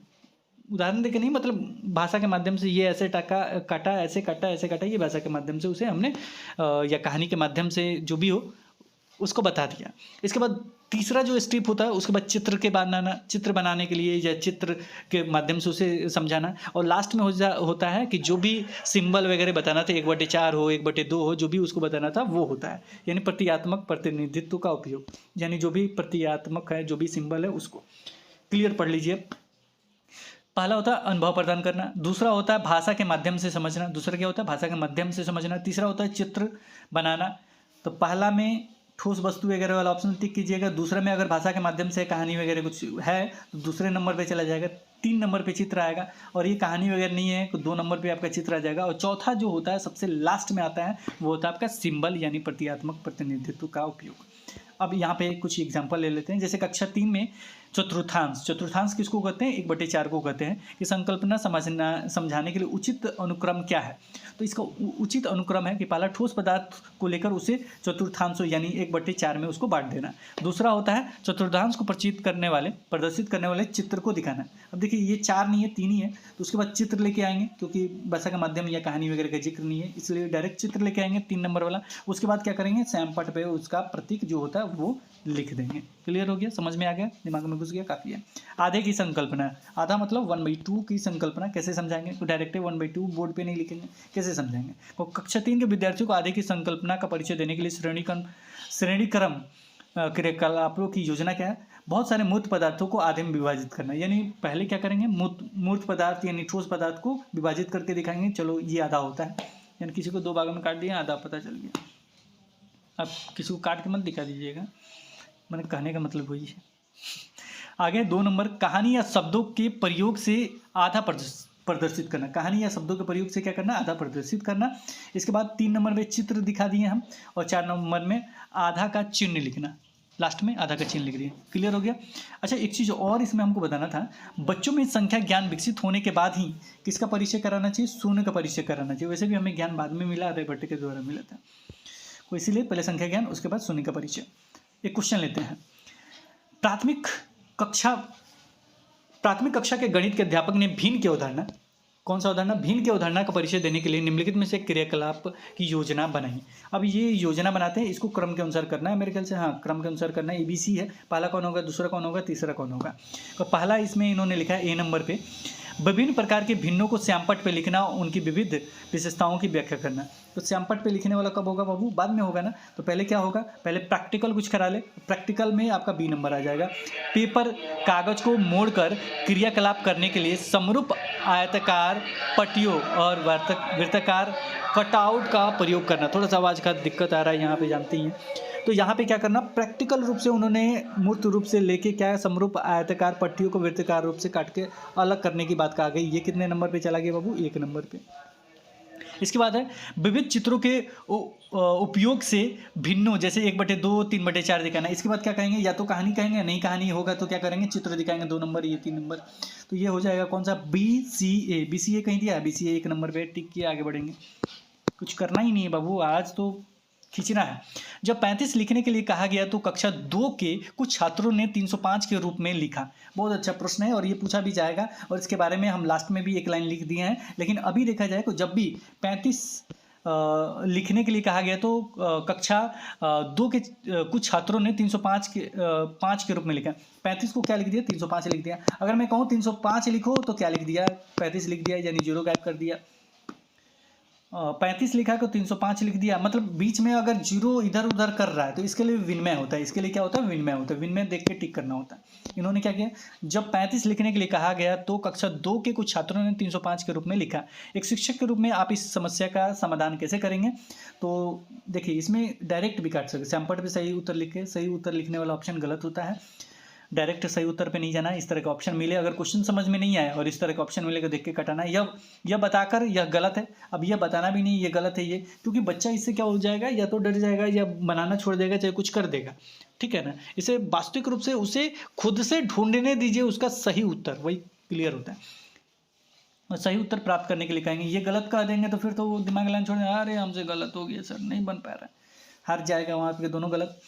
उदाहरण देके नहीं, मतलब भाषा के माध्यम से, ये ऐसे काटा, ऐसे काटा, ऐसे काटा, ये भाषा के माध्यम से उसे हमने या कहानी के माध्यम से जो भी हो उसको बता दिया। इसके बाद तीसरा जो स्टेप होता है उसके बाद चित्र बनाने के लिए या चित्र के माध्यम से उसे समझाना, और लास्ट में होता है कि जो भी सिंबल वगैरह बताना था 1/4 हो 1/2 हो, जो भी उसको बताना था वो होता है, यानी प्रतीकात्मक प्रतिनिधित्व का उपयोग, यानी जो भी प्रतीकात्मक है जो भी सिंबल है उसको क्लियर पढ़ लीजिए। पहला होता है अनुभव प्रदान करना, दूसरा होता है भाषा के माध्यम से समझना, दूसरा क्या होता है भाषा के माध्यम से समझना, तीसरा होता है चित्र बनाना। तो पहला में ठोस वस्तु वगैरह वाला ऑप्शन टिक कीजिएगा, दूसरे में अगर भाषा के माध्यम से कहानी वगैरह कुछ है तो दूसरे नंबर पे चला जाएगा, 3 नंबर पे चित्र आएगा, और ये कहानी वगैरह नहीं है तो 2 नंबर पे आपका चित्र आ जाएगा, और चौथा जो होता है सबसे लास्ट में आता है वो होता है आपका सिंबल यानी प्रतीकात्मक प्रतिनिधित्व का उपयोग। अब यहाँ पे कुछ एग्जाम्पल ले लेते हैं, जैसे कक्षा 3 में चतुर्थांश किसको कहते हैं, 1/4 को कहते हैं कि संकल्पना समझाने के लिए उचित अनुक्रम क्या है। तो इसका उचित अनुक्रम है कि पहला ठोस पदार्थ को लेकर उसे चतुर्थांशों यानी 1/4 में उसको बांट देना, दूसरा होता है चतुर्थांश को प्रदर्शित करने वाले चित्र को दिखाना। अब देखिए ये 4 नहीं है 3 ही है, तो उसके बाद चित्र लेके आएंगे, क्योंकि भाषा का माध्यम या कहानी वगैरह का जिक्र नहीं है इसलिए डायरेक्ट चित्र लेके आएंगे 3 नंबर वाला। उसके बाद क्या करेंगे, सैमपट पे उसका प्रतीक जो होता है वो लिख देंगे। क्लियर हो गया, समझ में आ गया, दिमाग में घुस गया, काफ़ी है। आधे की संकल्पना, आधा मतलब 1/2 की संकल्पना कैसे समझाएंगे, तो डायरेक्ट 1/2 बोर्ड पे नहीं लिखेंगे, कैसे समझाएंगे। तो कक्षा 3 के विद्यार्थियों को आधे की संकल्पना का परिचय देने के लिए श्रेणीक्रम क्रियाकलापों की योजना क्या है, बहुत सारे मूर्त पदार्थों को आधे में विभाजित करना, यानी पहले क्या करेंगे मूर्त पदार्थ यानी ठोस पदार्थ को विभाजित करके दिखाएंगे, चलो ये आधा होता है, यानी किसी को 2 भागों में काट दिया आधा पता चल गया। अब किसी को काट के मत दिखा दीजिएगा, मैंने कहने का मतलब वही है। आगे 2 नंबर, कहानी या शब्दों के प्रयोग से आधा प्रदर्शित करना, कहानी या शब्दों के प्रयोग से क्या करना, आधा प्रदर्शित करना। इसके बाद 3 नंबर में चित्र दिखा दिए हम, और 4 नंबर में आधा का चिन्ह लिखना, लास्ट में आधा का चिन्ह लिख दिए। क्लियर हो गया। अच्छा एक चीज़ और इसमें हमको बताना था, बच्चों में संख्या ज्ञान विकसित होने के बाद ही किसका परिचय कराना चाहिए, शून्य का परिचय कराना चाहिए। वैसे भी हमें ज्ञान बाद में मिला, आर्यभट्ट के द्वारा मिला था, तो इसीलिए पहले संख्या ज्ञान उसके बाद शून्य का परिचय। एक क्वेश्चन लेते हैं, प्राथमिक कक्षा के गणित के अध्यापक ने भिन्न की अवधारणा, कौन सा अवधारणा, भिन्न की अवधारणा का परिचय देने के लिए निम्नलिखित में से क्रियाकलाप की योजना बनाई। अब ये योजना बनाते हैं, इसको क्रम के अनुसार करना है मेरे ख्याल से, हाँ क्रम के अनुसार करना है। ABC है, पहला कौन होगा, दूसरा कौन होगा, तीसरा कौन होगा। तो पहला इसमें इन्होंने लिखा है A नंबर पे, विभिन्न प्रकार के भिन्नों को श्यामपट्ट पे लिखना, उनकी विविध विशेषताओं की व्याख्या करना। तो श्यामपट्ट पे लिखने वाला कब होगा बाबू, बाद में होगा ना। तो पहले क्या होगा, पहले प्रैक्टिकल कुछ करा ले, प्रैक्टिकल में आपका B नंबर आ जाएगा। पेपर कागज को मोड़कर क्रियाकलाप करने के लिए समरूप आयताकार पट्टियों और वृत्ताकार कटआउट का प्रयोग करना। थोड़ा सा आवाज़ का दिक्कत आ रहा है यहाँ पे, जानते ही हैं। तो यहाँ पे क्या करना, प्रैक्टिकल रूप से उन्होंने मूर्त रूप से लेके क्या समरूप आयताकार पट्टियों को वृत्ताकार रूप से काट के अलग करने की बात कहा गई। ये कितने नंबर पे चला गया बाबू, 1 नंबर पे। इसके बाद है विविध चित्रों के उपयोग से भिन्नों, जैसे 1/2 3/4 दिखाना। इसके बाद क्या कहेंगे, या तो कहानी कहेंगे, नहीं कहानी होगा तो क्या करेंगे, चित्र दिखाएंगे, 2 नंबर, ये 3 नंबर। तो ये हो जाएगा कौन सा, BCA कहीं दिया है, BCA 1 नंबर पे टिक किया, आगे बढ़ेंगे। कुछ करना ही नहीं है बाबू, आज तो खींचना है। जब 35 लिखने के लिए कहा गया तो कक्षा 2 के कुछ छात्रों ने 305 के रूप में लिखा। बहुत अच्छा प्रश्न है और ये पूछा भी जाएगा, और इसके बारे में हम लास्ट में भी एक लाइन लिख दिए हैं। लेकिन अभी देखा जाए तो जब भी 35 लिखने के लिए कहा गया तो कक्षा 2 के कुछ छात्रों ने 305 के 5 के रूप में लिखा। 35 को क्या लिख दिया, 305 लिख दिया। अगर मैं कहूँ 305 लिखो तो क्या लिख दिया, 35 लिख दिया, यानी 0 गायब कर दिया। 35 लिखा तो 305 लिख दिया, मतलब बीच में अगर 0 इधर उधर कर रहा है तो इसके लिए विनिमय होता है। इसके लिए क्या होता है, विनिमय होता है। विनिमय देख के टिक करना होता है। इन्होंने क्या किया, जब 35 लिखने के लिए कहा गया तो कक्षा 2 के कुछ छात्रों ने 305 के रूप में लिखा। एक शिक्षक के रूप में आप इस समस्या का समाधान कैसे करेंगे, तो देखिए इसमें डायरेक्ट भी काट सकते, सैमपट पे सही उत्तर लिखे, सही उत्तर लिखने वाला ऑप्शन गलत होता है, डायरेक्ट सही उत्तर पे नहीं जाना। इस तरह का ऑप्शन मिले, अगर क्वेश्चन समझ में नहीं आए और इस तरह का ऑप्शन मिलेगा देख के कटाना। यह बताकर यह गलत है, अब यह बताना भी नहीं ये गलत है ये, क्योंकि बच्चा इससे क्या हो जाएगा, या तो डर जाएगा या बनाना छोड़ देगा, चाहे कुछ कर देगा, ठीक है ना। इसे वास्तविक रूप से उसे खुद से ढूंढने दीजिए उसका सही उत्तर, वही क्लियर होता है। और सही उत्तर प्राप्त करने के लिए कहेंगे, ये गलत कह देंगे तो फिर तो वो दिमाग लाइन छोड़ देगा, अरे हमसे गलत हो गया सर, नहीं बन पा रहा है, हार जाएगा वहाँ पे, दोनों गलत।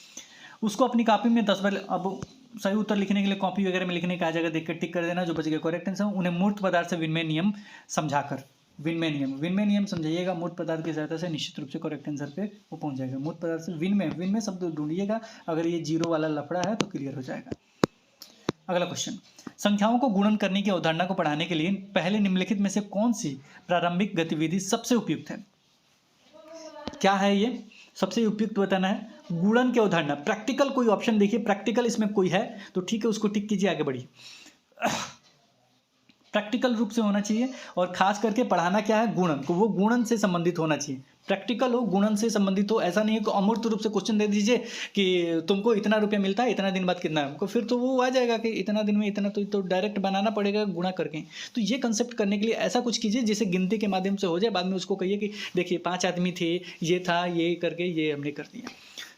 उसको अपनी कॉपी में 10 बार, अब सही उत्तर लिखने के लिए कॉपी वगैरह में लिखने कहा जाएगा, देख कर टिक कर देना। जो बच गया करेक्ट आंसर, उन्हें मूर्त पदार्थ से विनिमय नियम समझाकर, विनमय नियम समझाइएगा, मूर्त पदार्थ की सहायता से निश्चित रूप से करेक्ट आंसर पे वो पहुंच जाएगा। मूर्त पदार्थ से विनमय शब्द ढूंढिएगा, अगर ये जीरो वाला लफड़ा है तो क्लियर हो जाएगा। अगला क्वेश्चन, संख्याओं को गुणन करने की अवधारणा को पढ़ाने के लिए पहले निम्नलिखित में से कौन सी प्रारंभिक गतिविधि सबसे उपयुक्त है? क्या है ये? सबसे उपयुक्त बताना है। गुणन की अवधारणा, प्रैक्टिकल कोई ऑप्शन देखिए, प्रैक्टिकल इसमें कोई है तो ठीक है, उसको टिक कीजिए, आगे बढ़िए। प्रैक्टिकल रूप से होना चाहिए, और खास करके पढ़ाना क्या है, गुणन को, वो गुणन से संबंधित होना चाहिए। प्रैक्टिकल हो, गुणन से संबंधित हो, ऐसा नहीं है कि अमूर्त रूप से क्वेश्चन दे दीजिए कि तुमको इतना रुपया मिलता है, इतना दिन बाद कितना है हमको, फिर तो वो आ जाएगा कि इतना दिन में इतना, तो डायरेक्ट बनाना पड़ेगा गुणा करके। तो ये कंसेप्ट करने के लिए ऐसा कुछ कीजिए जिसे गिनती के माध्यम से हो जाए, बाद में उसको कहिए कि देखिए 5 आदमी थे, ये था, ये करके ये हमने कर दिया।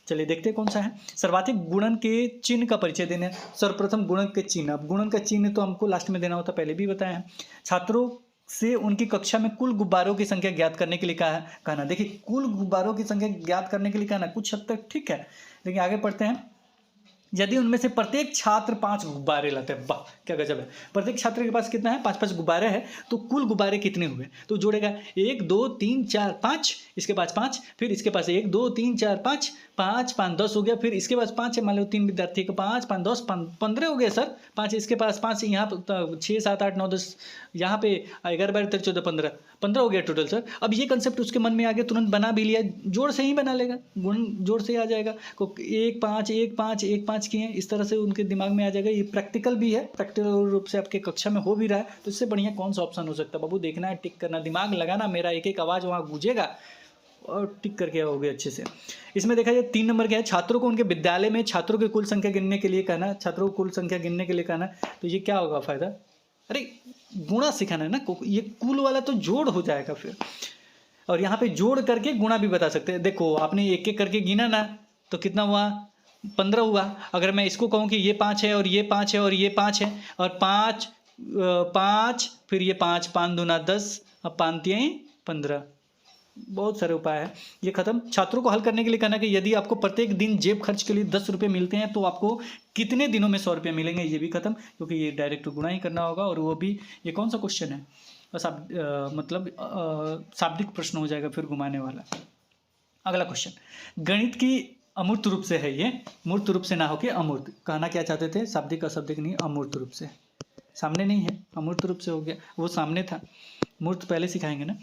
चलिए देखते हैं कौन सा है। सर्वाधिक गुणन के चिन्ह का परिचय देना। सर्वप्रथम गुणन के चिन्ह, अब गुणन का चिन्ह तो हमको लास्ट में देना होता, पहले भी बताया है। छात्रों से उनकी कक्षा में कुल गुब्बारों की संख्या ज्ञात करने के लिए कहना। देखिए कुल गुब्बारों की संख्या ज्ञात करने के लिए कहना, कुछ हद तक ठीक है, लेकिन आगे पढ़ते हैं। यदि उनमें से प्रत्येक छात्र 5 गुब्बारे लाते हैं, वाह क्या गजब है, प्रत्येक छात्र के पास कितना है, 5-5 गुब्बारे हैं, तो कुल गुब्बारे कितने हुए, तो जोड़ेगा 1 2 3 4 5, इसके पास 5, फिर इसके पास 1 2 3 4 5 5 5 10 हो गया, फिर इसके पास 5 है, मान लो 3 विद्यार्थी का 5 5 10 15 हो गया सर, 5 इसके पास 5, यहाँ पर 6 7 8 9 10, यहाँ पे 11 12 13 14 15 हो गया टोटल सर। अब ये कंसेप्ट उसके मन में आ गया, तुरंत बना भी लिया, जोड़ से ही बना लेगा, गुण जोड़ से ही आ जाएगा। 1 5 1 5 1 5 किए, इस तरह से उनके दिमाग में आ जाएगा। ये प्रैक्टिकल भी है, प्रैक्टिकल रूप से आपके कक्षा में हो भी रहा है, तो इससे बढ़िया कौन सा ऑप्शन हो सकता है बाबू, देखना है, टिक करना, दिमाग लगाना, मेरा एक एक आवाज़ वहाँ गूंजेगा और टिक करके आओगे अच्छे से। इसमें देखा जाए 3 नंबर क्या है, छात्रों को उनके विद्यालय में छात्रों की कुल संख्या गिनने के लिए कहना, छात्रों को कुल संख्या गिनने के लिए कहना, तो ये क्या होगा फायदा, अरे गुणा सिखाना है ना, ये कुल वाला तो जोड़ हो जाएगा फिर, और यहाँ पे जोड़ करके गुणा भी बता सकते हैं। देखो आपने एक एक करके गिना ना, तो कितना हुआ, 15 हुआ। अगर मैं इसको कहूँ कि ये 5 है और ये 5 है और ये 5 है, और 5 फिर ये 5 5 दूना 10, अब 5 तियाई 15, बहुत सारे उपाय है, ये खत्म। छात्रों को हल करने के लिए कहना कि यदि आपको प्रत्येक दिन जेब खर्च के लिए 10 रुपये मिलते हैं तो आपको कितने दिनों में 100 रुपये मिलेंगे, ये भी खत्म, क्योंकि ये डायरेक्ट गुणा ही करना होगा, और वो भी, ये कौन सा क्वेश्चन है, बस मतलब शाब्दिक प्रश्न हो जाएगा फिर घुमाने वाला। अगला क्वेश्चन, गणित की अमूर्त रूप से है, ये मूर्त रूप से ना होके अमूर्त, कहना क्या चाहते थे, शाब्दिक अशाब्दिक नहीं, अमूर्त रूप से, सामने नहीं है, अमूर्त रूप से हो गया, वो सामने था, मूर्त पहले सिखाएंगे ना।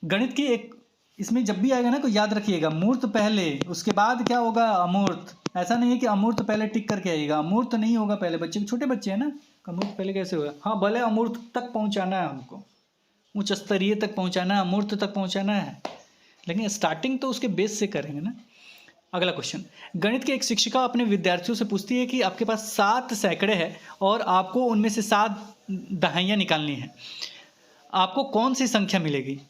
गणित की एक, इसमें जब भी आएगा ना तो याद रखिएगा, मूर्त पहले, उसके बाद क्या होगा, अमूर्त। ऐसा नहीं है कि अमूर्त पहले टिक करके आएगा, अमूर्त नहीं होगा पहले, बच्चे छोटे बच्चे हैं ना, अमूर्त पहले कैसे होगा, हाँ भले अमूर्त तक पहुंचाना है हमको, उच्च स्तरीय तक पहुंचाना है, अमूर्त तक पहुंचाना है, लेकिन स्टार्टिंग तो उसके बेस से करेंगे ना। अगला क्वेश्चन, गणित की एक शिक्षिका अपने विद्यार्थियों से पूछती है कि आपके पास 7 सैकड़े हैं और आपको उनमें से 7 दहाइयाँ निकालनी है, आपको कौन सी संख्या मिलेगी।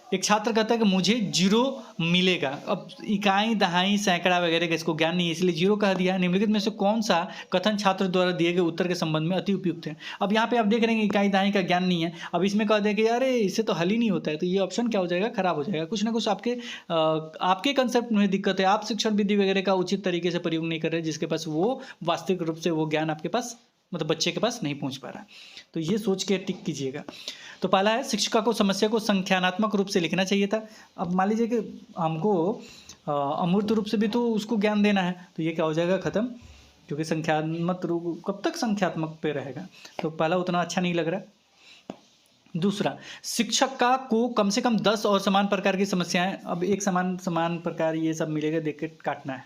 एक छात्र कहता है कि मुझे 0 मिलेगा। अब इकाई दहाई सैकड़ा वगैरह का इसको ज्ञान नहीं है, इसलिए 0 कह दिया। निम्नलिखित में से कौन सा कथन छात्र द्वारा दिए गए उत्तर के संबंध में अति उपयुक्त है। अब यहाँ पे आप देख रहे हैं इकाई दहाई का ज्ञान नहीं है, अब इसमें कह दें कि अरे इससे तो हल ही नहीं होता है, तो ये ऑप्शन क्या हो जाएगा, खराब हो जाएगा। कुछ ना कुछ आपके कंसेप्ट में दिक्कत है, आप शिक्षण विधि वगैरह का उचित तरीके से प्रयोग नहीं कर रहे, जिसके पास वो वास्तविक रूप से वो ज्ञान आपके पास, मतलब बच्चे के पास नहीं पहुंच पा रहा, तो ये सोच के टिक कीजिएगा। तो पहला है, शिक्षिका को समस्या को संख्यानात्मक रूप से लिखना चाहिए था। अब मान लीजिए कि हमको अमूर्त रूप से भी तो उसको ज्ञान देना है, तो ये क्या हो जाएगा, खत्म, क्योंकि संख्यात्मक रूप कब तक संख्यात्मक पे रहेगा, तो पहला उतना अच्छा नहीं लग रहा। दूसरा, शिक्षक को कम से कम 10 और समान प्रकार की समस्याएं, अब एक समान प्रकार ये सब मिलेगा, देख के काटना है।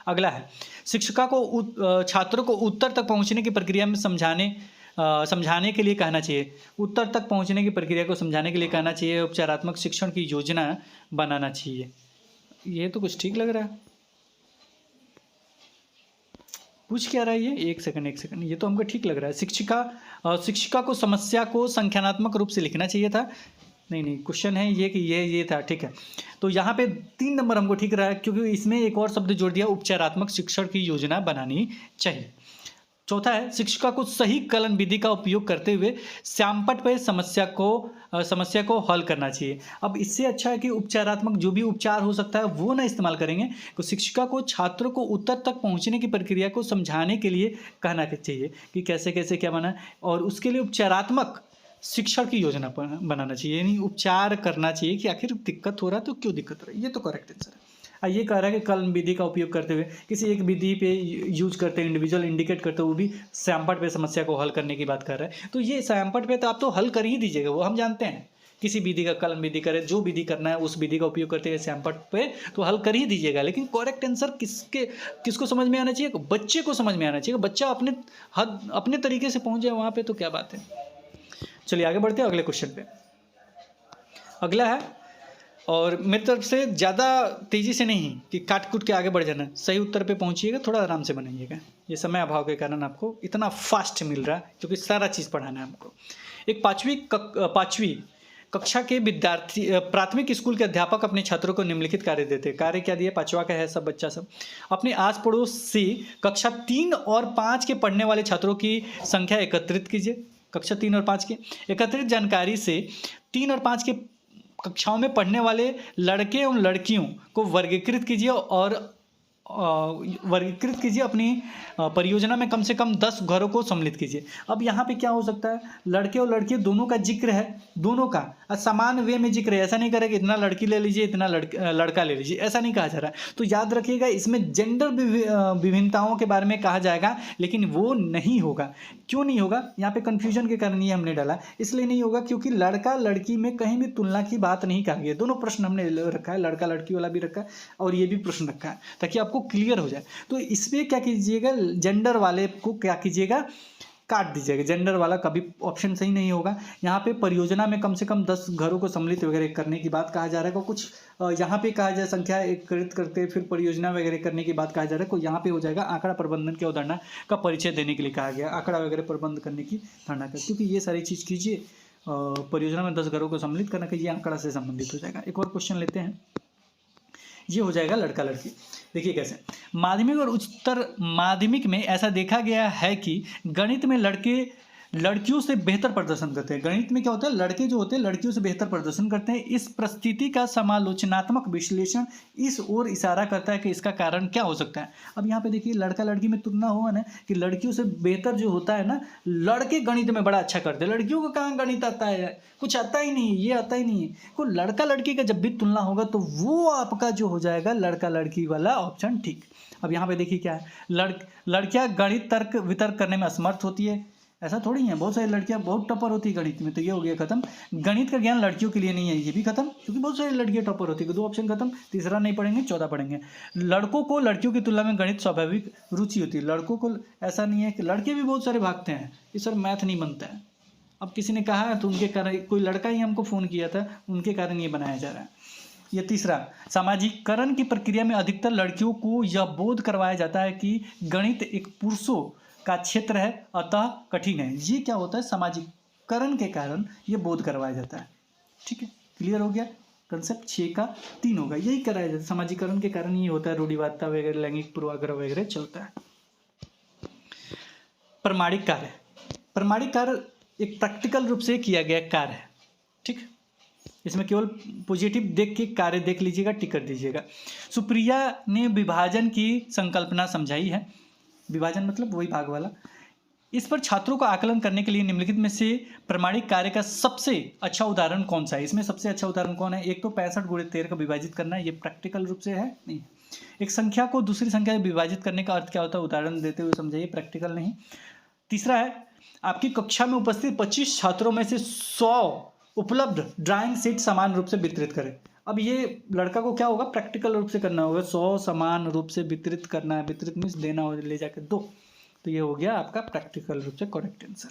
अगला है, शिक्षिका को छात्रों को उत्तर तक पहुंचने की प्रक्रिया में समझाने के लिए कहना चाहिए। उत्तर तक पहुंचने की प्रक्रिया को समझाने के लिए कहना चाहिए, उपचारात्मक शिक्षण की योजना बनाना चाहिए। ये तो कुछ ठीक लग रहा है, पूछ क्या रहा है ये, एक सेकंड, ये तो हमको ठीक लग रहा है। शिक्षिका को समस्या को संख्यानात्मक रूप से लिखना चाहिए था। नहीं, क्वेश्चन है ये कि ये था, ठीक है। तो यहाँ पे 3 नंबर हमको ठीक रहा है, क्योंकि इसमें एक और शब्द जोड़ दिया, उपचारात्मक शिक्षण की योजना बनानी चाहिए। चौथा है, शिक्षिका को सही कलन विधि का उपयोग करते हुए श्यामपट्ट पर समस्या को हल करना चाहिए। अब इससे अच्छा है कि उपचारात्मक जो भी उपचार हो सकता है वो ना इस्तेमाल करेंगे, तो शिक्षिका को छात्रों को उत्तर तक पहुंचने की प्रक्रिया को समझाने के लिए कहना चाहिए कि कैसे कैसे क्या बना, और उसके लिए उपचारात्मक शिक्षण की योजना बनाना चाहिए, यानी उपचार करना चाहिए कि आखिर दिक्कत हो रहा है तो क्यों दिक्कत हो रहा है। ये तो करेक्ट आंसर है। ये कह रहा है कि कलन विधि का उपयोग करते हुए किसी एक विधि पे यूज करते हैं, इंडिविजुअल इंडिकेट करते हुए, वो भी सैंपट पे समस्या को हल करने की बात कर रहा है। तो ये सैंपट पे तो आप तो हल कर ही दीजिएगा, वो हम जानते हैं। किसी विधि का कलन विधि करे, जो विधि करना है उस विधि का उपयोग करते हुए सैंपट पे तो हल कर ही दीजिएगा। लेकिन करेक्ट आंसर किसको समझ में आना चाहिए? बच्चे को समझ में आना चाहिए। बच्चा अपने तरीके से पहुंच जाए वहां पे तो क्या बात है। चलिए आगे बढ़ते हैं अगले क्वेश्चन पे। अगला है, और मेरी तरफ से ज़्यादा तेज़ी से नहीं कि काट कूट के आगे बढ़ जाना, सही उत्तर पे पहुंचिएगा, थोड़ा आराम से बनाइएगा। ये समय अभाव के कारण आपको इतना फास्ट मिल रहा है क्योंकि सारा चीज़ पढ़ाना है हमको। एक पाँचवीं कक्षा के विद्यार्थी प्राथमिक स्कूल के अध्यापक अपने छात्रों को निम्नलिखित कार्य देते हैं। कार्य क्या दिया? पाँचवा का है सब बच्चा सब। अपने आस पड़ोस से कक्षा 3 और 5 के पढ़ने वाले छात्रों की संख्या एकत्रित कीजिए। कक्षा 3 और 5 की एकत्रित जानकारी से 3 और 5 के कक्षाओं में पढ़ने वाले लड़के एवं लड़कियों को वर्गीकृत कीजिए और अपनी परियोजना में कम से कम 10 घरों को सम्मिलित कीजिए। अब यहाँ पे क्या हो सकता है? लड़के और लड़की दोनों का जिक्र है, दोनों का समान वे में जिक्र है। ऐसा नहीं करेगा इतना लड़की ले लीजिए इतना लड़का ले लीजिए, ऐसा नहीं कहा जा रहा है। तो याद रखिएगा इसमें जेंडर विभिन्नताओं के बारे में कहा जाएगा, लेकिन वो नहीं होगा। क्यों नहीं होगा? यहाँ पे कन्फ्यूजन के कारण ये हमने डाला, इसलिए नहीं होगा क्योंकि लड़का लड़की में कहीं भी तुलना की बात नहीं कहा गया। दोनों प्रश्न हमने रखा है, लड़का लड़की वाला भी रखा है और ये भी प्रश्न रखा है, ताकि आपको क्लियर हो जाए। तो इसमें क्या कीजिएगा, जेंडर वाले को क्या कीजिएगा, काट दीजिएगा। जेंडर वाला कभी ऑप्शन सही नहीं होगा। यहाँ पे परियोजना में कम से कम 10 घरों को सम्मिलित वगैरह करने की बात कहा जा रहा है। कुछ यहाँ पे कहा जाए संख्या एकत्रित करते फिर परियोजना वगैरह करने की बात कहा जा रहा है। को यहाँ पे हो जाएगा आंकड़ा प्रबंधन की अवधारणा का परिचय देने के लिए कहा गया, आंकड़ा वगैरह प्रबंध करने की धारणा का। क्योंकि ये सारी चीज़ कीजिए, परियोजना में 10 घरों को सम्मिलित करना कि ये आंकड़ा से संबंधित हो जाएगा। एक और क्वेश्चन लेते हैं, ये हो जाएगा लड़का लड़की। देखिए कैसे, माध्यमिक और उच्चतर माध्यमिक में ऐसा देखा गया है कि गणित में लड़के लड़कियों से बेहतर प्रदर्शन करते हैं। गणित में क्या होता है, लड़के जो होते हैं लड़कियों से बेहतर प्रदर्शन करते हैं। इस परिस्थिति का समालोचनात्मक विश्लेषण इस ओर इशारा करता है कि इसका कारण क्या हो सकता है। अब यहाँ पे देखिए लड़का लड़की में तुलना हुआ ना कि लड़कियों से बेहतर जो होता है ना, लड़के गणित में बड़ा अच्छा करते हैं। लड़कियों को कहाँ गणित आता है, कुछ आता ही नहीं, ये आता ही नहीं है। को लड़का लड़की का जब भी तुलना होगा तो वो आपका जो हो जाएगा लड़का लड़की वाला ऑप्शन ठीक। अब यहाँ पे देखिए क्या है, लड़कियाँ गणित तर्क वितर्क करने में असमर्थ होती है। ऐसा थोड़ी है, बहुत सारी लड़कियां बहुत टॉपर होती है गणित में, तो ये हो गया खत्म। गणित का ज्ञान लड़कियों के लिए नहीं है, ये भी खत्म, क्योंकि बहुत सारी लड़कियां टॉपर होती है। 2 ऑप्शन खत्म, तीसरा नहीं पढ़ेंगे, 14 पढ़ेंगे। लड़कों को लड़कियों की तुलना में गणित स्वाभाविक रुचि होती है। लड़कों को ऐसा नहीं है कि लड़के भी बहुत सारे भागते हैं, ये सर मैथ नहीं बनता है। अब किसी ने कहा है तो उनके कारण, कोई लड़का ही हमको फ़ोन किया था, उनके कारण ये बनाया जा रहा है। ये तीसरा, सामाजिकरण की प्रक्रिया में अधिकतर लड़कियों को यह बोध करवाया जाता है कि गणित एक पुरुषों का क्षेत्र है अतः कठिन है। ये क्या होता है, सामाजिकरण के कारण ये बोध करवाया जाता है। ठीक है, क्लियर हो गया कंसेप्ट। 6 का 3 होगा, यही कराया जाता है। सामाजिकरण के कारण ये होता है, रूढ़िवादिता वगैरह, लैंगिक पूर्वाग्रह वगैरह चलता है। प्रमाणिक कार्य, प्रमाणिक कार्य एक प्रैक्टिकल रूप से किया गया कार्य है। ठीक, इसमें केवल पॉजिटिव देख के कार्य देख लीजिएगा, टिक कर दीजिएगा। सुप्रिया ने विभाजन की संकल्पना समझाई है। विभाजन मतलब वही भाग वाला। इस पर छात्रों को आकलन करने के लिए निम्नलिखित में से प्रमाणिक कार्य का सबसे अच्छा उदाहरण कौन सा है? इसमें सबसे अच्छा उदाहरण कौन है? एक तो 65 × 13 का विभाजित करना है, ये प्रैक्टिकल रूप से है नहीं। एक संख्या को दूसरी संख्या से विभाजित करने का अर्थ क्या होता है, उदाहरण देते हुए समझाइए, प्रैक्टिकल नहीं। तीसरा है, आपकी कक्षा में उपस्थित 25 छात्रों में से 100 उपलब्ध ड्राइंग सीट समान रूप से वितरित करें। अब ये लड़का को क्या होगा, प्रैक्टिकल रूप से करना होगा। 100 समान रूप से वितरित करना है, वितरित मीन्स देना हो, ले जाकर 2। तो ये हो गया आपका प्रैक्टिकल रूप से करेक्ट आंसर।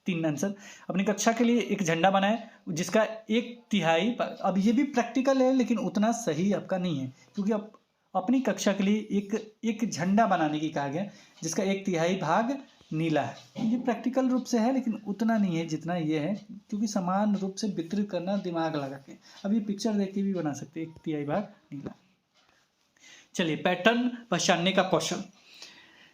3 आंसर। अपनी कक्षा के लिए एक झंडा बनाए जिसका 1/3, अब ये भी प्रैक्टिकल है लेकिन उतना सही आपका नहीं है, क्योंकि अब अपनी कक्षा के लिए एक झंडा बनाने की कहा गया जिसका 1/3 भाग नीला है। ये प्रैक्टिकल रूप से है लेकिन उतना नहीं है जितना ये है, क्योंकि समान रूप से वितरित करना दिमाग लगा के। अब ये पिक्चर देख के भी बना सकते हैं, 1/3 भाग नीला। चलिए, पैटर्न पहचानने का कौशल।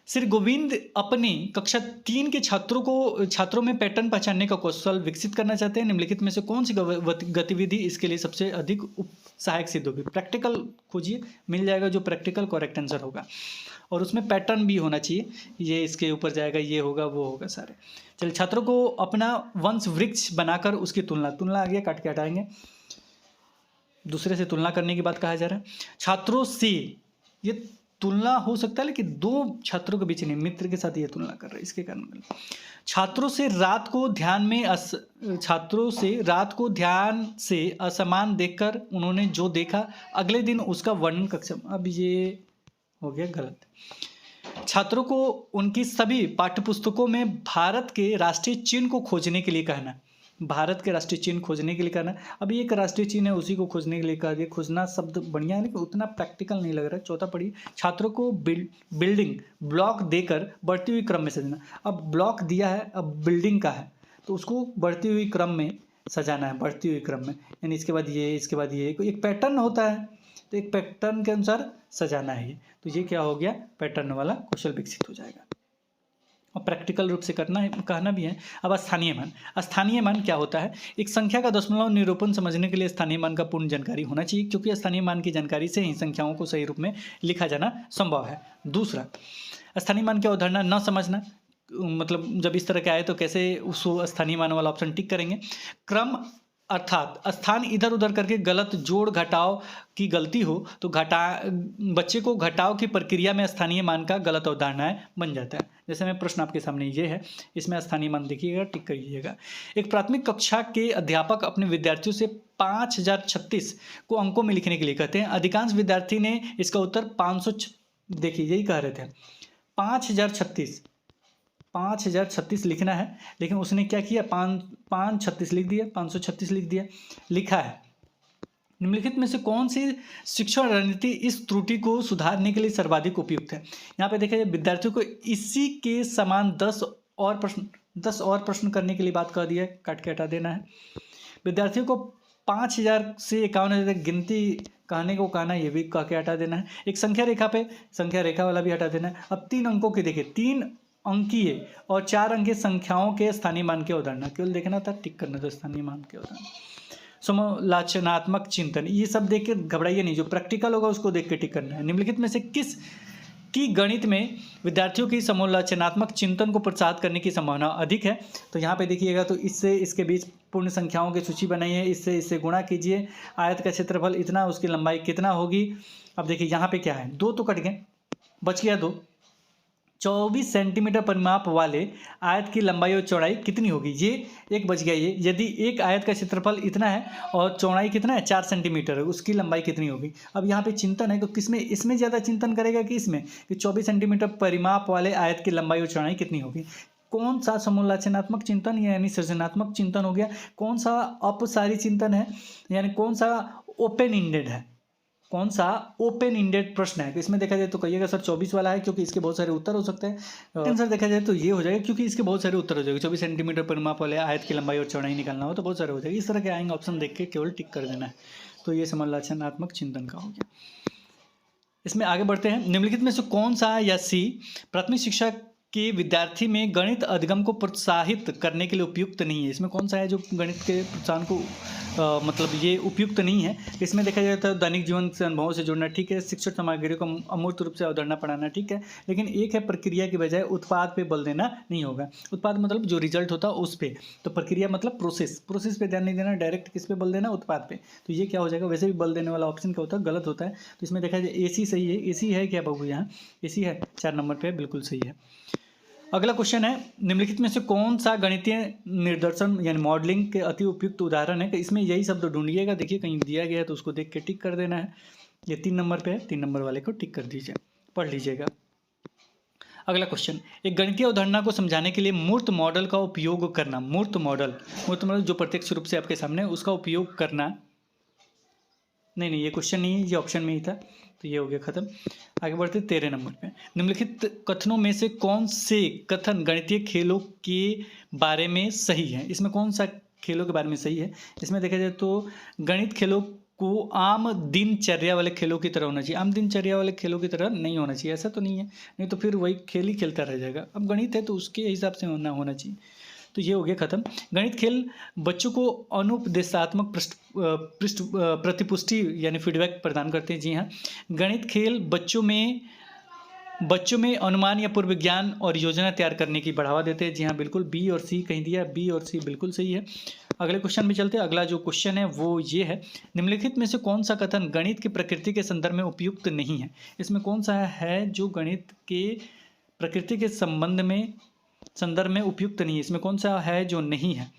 श्री गोविंद अपनी कक्षा 3 के छात्रों में पैटर्न पहचानने का कौशल विकसित करना चाहते हैं। निम्नलिखित में से कौन सी गतिविधि इसके लिए सबसे अधिक सहायक सिद्ध होगी? प्रैक्टिकल खोजिए, मिल जाएगा जो प्रैक्टिकल करेक्ट आंसर होगा। और उसमें पैटर्न भी होना चाहिए, ये इसके ऊपर जाएगा, ये होगा, वो होगा सारे। चलिए, छात्रों को अपना वंश वृक्ष बनाकर उसकी तुलना आ गया, काट के हटाएंगे। दूसरे से तुलना करने की बात कहा जा रहा है। छात्रों से ये तुलना हो सकता है, लेकिन दो छात्रों के बीच नहीं, मित्र के साथ ये तुलना कर रहे हैं, इसके कारण छात्रों से रात को ध्यान से असमान देखकर उन्होंने जो देखा अगले दिन उसका वर्णन कक्षा। अब ये हो गया गलत। छात्रों को उनकी सभी पाठ्यपुस्तकों में भारत के राष्ट्रीय चिन्ह को खोजने के लिए कहना, भारत के राष्ट्रीय चिन्ह खोजने के लिए कहना। अभी एक राष्ट्रीय चिन्ह है, उसी को खोजने के लिए कहा दिया। खोजना शब्द बढ़िया है, लेकिन उतना प्रैक्टिकल नहीं लग रहा है। चौथा पढ़िए, छात्रों को बिल्डिंग ब्लॉक देकर बढ़ती हुई क्रम में सजाना। अब ब्लॉक दिया है, अब बिल्डिंग का है, तो उसको बढ़ती हुई क्रम में सजाना है, बढ़ती हुई क्रम में, यानी इसके बाद ये, इसके बाद ये, एक पैटर्न होता है, तो एक पैटर्न के अनुसार सजाना है ये। तो ये क्या हो गया, पैटर्न वाला कौशल विकसित हो जाएगा और प्रैक्टिकल रूप से करना है, कहना भी है। अब स्थानीय मान। स्थानीय मान क्या होता है, एक संख्या का दशमलव निरूपण समझने के लिए स्थानीय मान का पूर्ण जानकारी होना चाहिए, क्योंकि स्थानीय मान की जानकारी से ही संख्याओं को सही रूप में लिखा जाना संभव है। दूसरा, स्थानीय मान की अवधारणा न समझना, मतलब जब इस तरह के आए तो कैसे उस स्थानीय मान वाला ऑप्शन टिक करेंगे। क्रम अर्थात स्थान इधर उधर करके गलत जोड़ घटाव की गलती हो तो बच्चे को घटाव की प्रक्रिया में स्थानीय मान का गलत अवधारणा बन जाता है। जैसे मैं प्रश्न आपके सामने ये है, इसमें स्थानीय मान देखिएगा, टिक करिएगा। एक प्राथमिक कक्षा के अध्यापक अपने विद्यार्थियों से 5036 को अंकों में लिखने के लिए कहते हैं। अधिकांश विद्यार्थी ने इसका उत्तर 500, देखिए यही कह रहे थे, 5036 लिखना है, लेकिन उसने क्या किया, 536 लिख दिया, 536 लिख दिया, लिखा है। निम्नलिखित में से कौन सी शिक्षण रणनीति इस त्रुटि को सुधारने के लिए सर्वाधिक उपयुक्त है। यहाँ पे देखा जाए, विद्यार्थियों को इसी के समान 10 और प्रश्न करने के लिए बात कर दिया है, काट के हटा देना है। विद्यार्थियों को 5000 से 51,000 तक गिनती कहना, ये भी कह के हटा देना है। एक संख्या रेखा पे संख्या रेखा वाला भी हटा देना है। अब 3 अंकों की देखिए, 3 अंकीय और 4 अंकीय संख्याओं के स्थानीय मान की अवधारणा केवल देखना था, टिक करना था, स्थानीय मान की अवधारणा। समालोचनात्मक चिंतन, ये सब देख के घबराइए नहीं, जो प्रैक्टिकल होगा उसको देख के टिक करना है। निम्नलिखित में से किस की गणित में विद्यार्थियों की समालोचनात्मक चिंतन को प्रोत्साहित करने की संभावना अधिक है। तो यहाँ पे देखिएगा, तो इससे इसके बीच पूर्ण संख्याओं की सूची बनाई है, इससे गुणा कीजिए, आयत का क्षेत्रफल इतना, उसकी लंबाई कितना होगी। अब देखिए यहाँ पे क्या है, 2 तो कट गए, बच गया 2। 24 सेंटीमीटर परिमाप वाले आयत की लंबाई और चौड़ाई कितनी होगी, ये एक बच गया। ये यदि एक आयत का क्षेत्रफल इतना है और चौड़ाई कितना है, 4 सेंटीमीटर है, उसकी लंबाई कितनी होगी। अब यहाँ पे चिंतन है, तो किसमें, इसमें ज़्यादा चिंतन करेगा कि इसमें, कि 24 सेंटीमीटर परिमाप वाले आयत की लंबाई और चौड़ाई कितनी होगी। कौन सा समालोचनात्मक चिंतन यानी सृजनात्मक चिंतन हो गया, कौन सा अपसारी चिंतन है, यानी कौन सा ओपन इंडेड है, कौन सा ओपन इंडेड प्रश्न है। तो इसमें देखा जाए तो कहिएगा सर 24 वाला है, क्योंकि इसके बहुत सारे उत्तर हो सकते हैं। आंसर देखा जाए तो ये हो जाएगा, क्योंकि इसके बहुत सारे उत्तर हो जाएंगे। 24 सेंटीमीटर परिमाप वाले आयत की लंबाई और चौड़ाई निकालना हो तो बहुत सारे हो जाएंगे। इस तरह के आएंगे ऑप्शन, देख के केवल टिक कर देना है। तो ये समालोचनात्मक चिंतन का हो गया। इसमें आगे बढ़ते हैं। निम्नलिखित में से कौन सा या सी प्राथमिक शिक्षा के विद्यार्थी में गणित अधिगम को प्रोत्साहित करने के लिए उपयुक्त नहीं है। इसमें कौन सा है जो गणित के प्रोत्साहन को मतलब ये उपयुक्त नहीं है। इसमें देखा जाए तो दैनिक जीवन से अनुभवों से जुड़ना ठीक है, शिक्षण सामग्री को अमूर्त रूप से अवधारणा पढ़ाना ठीक है, लेकिन एक है प्रक्रिया की बजाय उत्पाद पे बल देना नहीं होगा। उत्पाद मतलब जो रिजल्ट होता है उस पे, तो प्रक्रिया मतलब प्रोसेस पे ध्यान नहीं देना, डायरेक्ट किस पे बल देना, उत्पाद पे। तो ये क्या हो जाएगा, वैसे भी बल देने वाला ऑप्शन क्या होता है, गलत होता है। तो इसमें देखा जाए एसी सही है, एसी है क्या बाबू, यहाँ एसी है, 4 नंबर पे बिल्कुल सही है। अगला क्वेश्चन है, निम्नलिखित में से कौन सा गणितीय निर्देशन यानी मॉडलिंग के अति उपयुक्त उदाहरण है। इसमें यही शब्द ढूंढिएगा, देखिए कहीं दिया गया है तो उसको देख के टिक कर देना है। ये 3 नंबर पे है, 3 नंबर वाले को टिक कर दीजिए, पढ़ लीजिएगा। अगला क्वेश्चन, एक गणितीय अवधारणा को समझाने के लिए मूर्त मॉडल का उपयोग करना। मूर्त मॉडल जो प्रत्यक्ष रूप से आपके सामने, उसका उपयोग करना। नहीं ये क्वेश्चन नहीं है, ये ऑप्शन में ही था, तो ये हो गया खत्म। आगे बढ़ते 13 नंबर पे। निम्नलिखित कथनों में से कौन से कथन गणितीय खेलों के बारे में सही है। इसमें कौन सा खेलों के बारे में सही है। इसमें देखा जाए तो गणित खेलों को आम दिनचर्या वाले खेलों की तरह होना चाहिए। आम दिनचर्या वाले खेलों की तरह नहीं होना चाहिए, ऐसा तो नहीं है, नहीं तो फिर वही खेल ही खेलता रह जाएगा। अब गणित है तो उसके हिसाब से होना चाहिए। तो ये हो गया खत्म। गणित खेल बच्चों को अनुपदेशात्मक प्रतिपुष्टि यानी फीडबैक प्रदान करते हैं। जी हाँ, गणित खेल बच्चों में बच्चों में अनुमान या पूर्व ज्ञान और योजना तैयार करने की बढ़ावा देते हैं। जी हाँ, बिल्कुल बी और सी कहीं दिया है, बी और सी बिल्कुल सही है। अगले क्वेश्चन में चलते हैं। अगला जो क्वेश्चन है वो ये है, निम्नलिखित में से कौन सा कथन गणित की प्रकृति के संदर्भ में उपयुक्त नहीं है। इसमें कौन सा है जो गणित के प्रकृति के संदर्भ में उपयुक्त नहीं है। इसमें कौन सा है जो नहीं है,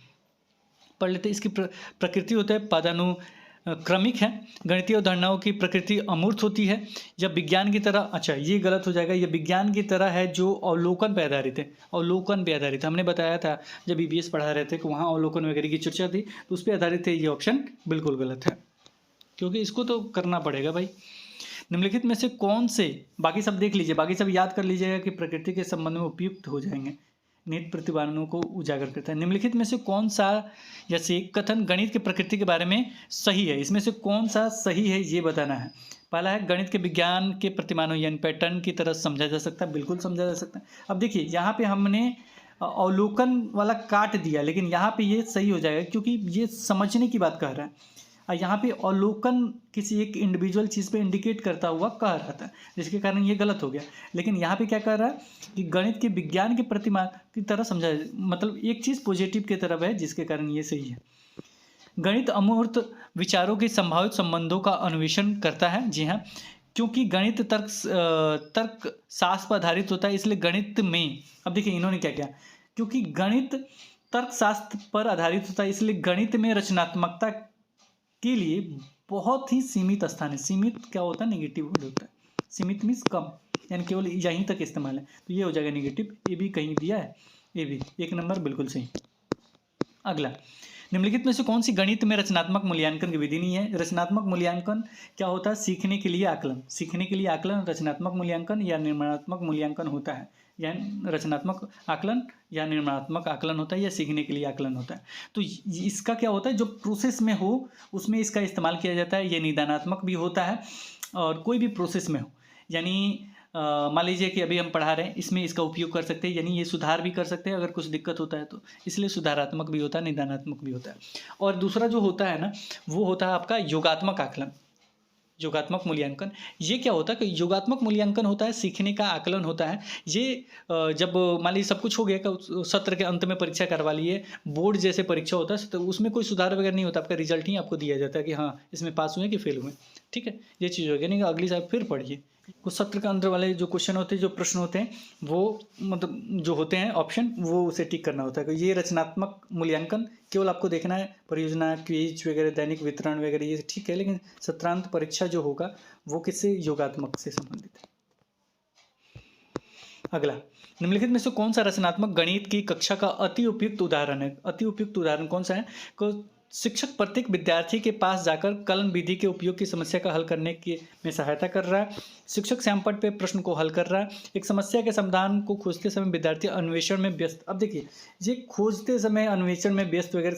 पढ़ लेते। इसकी प्रकृति होता है पदानुक्रमिक है। गणितीय अवधारणाओं की प्रकृति अमूर्त होती है। जब विज्ञान की तरह, अच्छा ये गलत हो जाएगा, ये विज्ञान की तरह है जो अवलोकन पे आधारित है। अवलोकन पे आधारित है, हमने बताया था जब ईवीएस पढ़ा रहे थे कि वहाँ अवलोकन वगैरह की चर्चा थी, तो उस पर आधारित है। ये ऑप्शन बिल्कुल गलत है, क्योंकि इसको तो करना पड़ेगा भाई। निम्नलिखित में से कौन से, बाकी सब देख लीजिए, बाकी सब याद कर लीजिएगा कि प्रकृति के संबंध में उपयुक्त हो जाएंगे। निहित प्रतिभाओं को उजागर करता है। निम्नलिखित में से कौन सा जैसे कथन गणित की प्रकृति के बारे में सही है। इसमें से कौन सा सही है ये बताना है। पहला है, गणित के विज्ञान के प्रतिमानों यानी पैटर्न की तरह समझा जा सकता है। बिल्कुल समझा जा सकता है। अब देखिए यहाँ पे हमने अवलोकन वाला काट दिया, लेकिन यहाँ पे ये सही हो जाएगा क्योंकि ये समझने की बात कह रहा है। यहाँ पे अवलोकन किसी एक इंडिविजुअल चीज़ पे इंडिकेट करता हुआ कह रहा था, जिसके कारण ये गलत हो गया। लेकिन यहाँ पे क्या कर रहा है कि गणित के विज्ञान की प्रतिमा की तरह समझा, मतलब एक चीज़ पॉजिटिव की तरफ है, जिसके कारण ये सही है। गणित अमूर्त विचारों के संभावित संबंधों का अन्वेषण करता है। जी हाँ, क्योंकि गणित तर्क शास्त्र पर आधारित होता है, इसलिए गणित में, अब देखिए इन्होंने क्या किया, क्योंकि गणित तर्कशास्त्र पर आधारित होता है, इसलिए गणित में रचनात्मकता के लिए बहुत ही सीमित स्थान है। सीमित क्या होता है, नेगेटिव वर्ड होता है। सीमित मीन्स कम, यानी केवल यहीं तक इस्तेमाल है, तो ये हो जाएगा नेगेटिव। ए भी कहीं दिया है, ए भी 1 नंबर बिल्कुल सही। अगला, निम्नलिखित में से कौन सी गणित में रचनात्मक मूल्यांकन की विधि नहीं है। रचनात्मक मूल्यांकन क्या होता है, सीखने के लिए आकलन। सीखने के लिए आकलन रचनात्मक मूल्यांकन या निर्माणात्मक मूल्यांकन होता है। या रचनात्मक आकलन या निर्माणात्मक आकलन होता है, या सीखने के लिए आकलन होता है। तो इसका क्या होता है, जो प्रोसेस में हो उसमें इसका इस्तेमाल किया जाता है। ये निदानात्मक भी होता है और कोई भी प्रोसेस में हो, यानी मान लीजिए कि अभी हम पढ़ा रहे हैं, इसमें इसका उपयोग कर सकते हैं, यानी ये सुधार भी कर सकते हैं अगर कुछ दिक्कत होता है तो। इसलिए सुधारात्मक भी होता है, निदानात्मक भी होता है। और दूसरा जो होता है ना, वो होता है आपका योगात्मक आकलन, योगात्मक मूल्यांकन। ये क्या होता है कि योगात्मक मूल्यांकन होता है, सीखने का आकलन होता है। ये जब मान लीजिए सब कुछ हो गया, सत्र के अंत में परीक्षा करवा लिए, बोर्ड जैसे परीक्षा होता है, तो उसमें कोई सुधार वगैरह नहीं होता, आपका रिजल्ट ही आपको दिया जाता है कि हाँ इसमें पास हुए कि फेल हुए। ठीक है, ये चीज़ हो गई। नहीं अगली साल फिर पढ़िए। कुछ सत्र के अंदर वाले जो क्वेश्चन होते हैं, जो प्रश्न होते हैं, वो मतलब जो होते हैं ऑप्शन, वो उसे टिक करना होता है। ये रचनात्मक मूल्यांकन केवल आपको देखना है, परियोजना, क्विज वगैरह, दैनिक वितरण वगैरह ये ठीक है, लेकिन सत्रांत परीक्षा जो होगा वो किससे, योगात्मक से संबंधित है। अगला, निम्नलिखित में से कौन सा रचनात्मक गणित की कक्षा का अति उपयुक्त उदाहरण है। अति उपयुक्त उदाहरण कौन सा है, शिक्षक प्रत्येक विद्यार्थी के पास जाकर कलन विधि के उपयोग की समस्या का हल करने की में सहायता कर रहा है। शिक्षक श्यामपट्ट पे प्रश्न को हल कर रहा है। एक समस्या के समाधान को खोजते समय विद्यार्थी अन्वेषण में व्यस्त। अब देखिए, ये खोजते समय अन्वेषण में व्यस्त वगैरह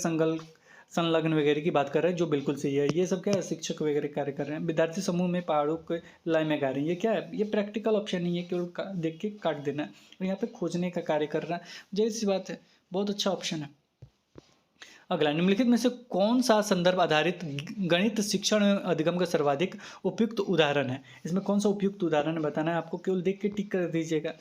संलग्न वगैरह की बात कर रहे हैं, जो बिल्कुल सही है। ये सब क्या है, शिक्षक वगैरह कार्य कर रहे हैं। विद्यार्थी समूह में पहाड़ों के लय में गा रहे हैं, ये क्या है, ये प्रैक्टिकल ऑप्शन नहीं है, केवल देख के काट देना है। और यहाँ पे खोजने का कार्य कर रहा है, जैसी सी बात है, बहुत अच्छा ऑप्शन है। अगला, निम्नलिखित में से कौन सा संदर्भ आधारित गणित शिक्षण अधिगम का सर्वाधिक उपयुक्त उदाहरण है। इसमें कौन सा उपयुक्त उदाहरण बताना है आपको, केवल देख के टिक कर दीजिएगा।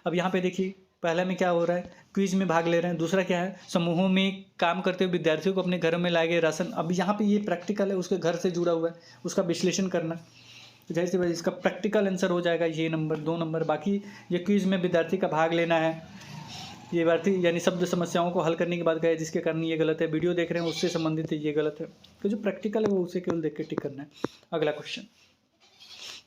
अब यहाँ पे देखिए, पहला में क्या हो रहा है, क्विज में भाग ले रहे हैं। दूसरा क्या है, समूहों में काम करते हुए विद्यार्थियों को अपने घरों में लाए गए राशन। अब यहाँ पे ये प्रैक्टिकल है, उसके घर से जुड़ा हुआ है, उसका विश्लेषण करना। तो जैसे भाई इसका प्रैक्टिकल आंसर हो जाएगा ये नंबर 2 नंबर। बाकी ये क्विज में विद्यार्थी का भाग लेना है, ये विद्यार्थी यानी शब्द समस्याओं को हल करने की बात करें, जिसके कारण ये गलत है। वीडियो देख रहे हैं उससे संबंधित है, ये गलत है। तो जो प्रैक्टिकल है वो उसे केवल देख के टिक करना है। अगला क्वेश्चन,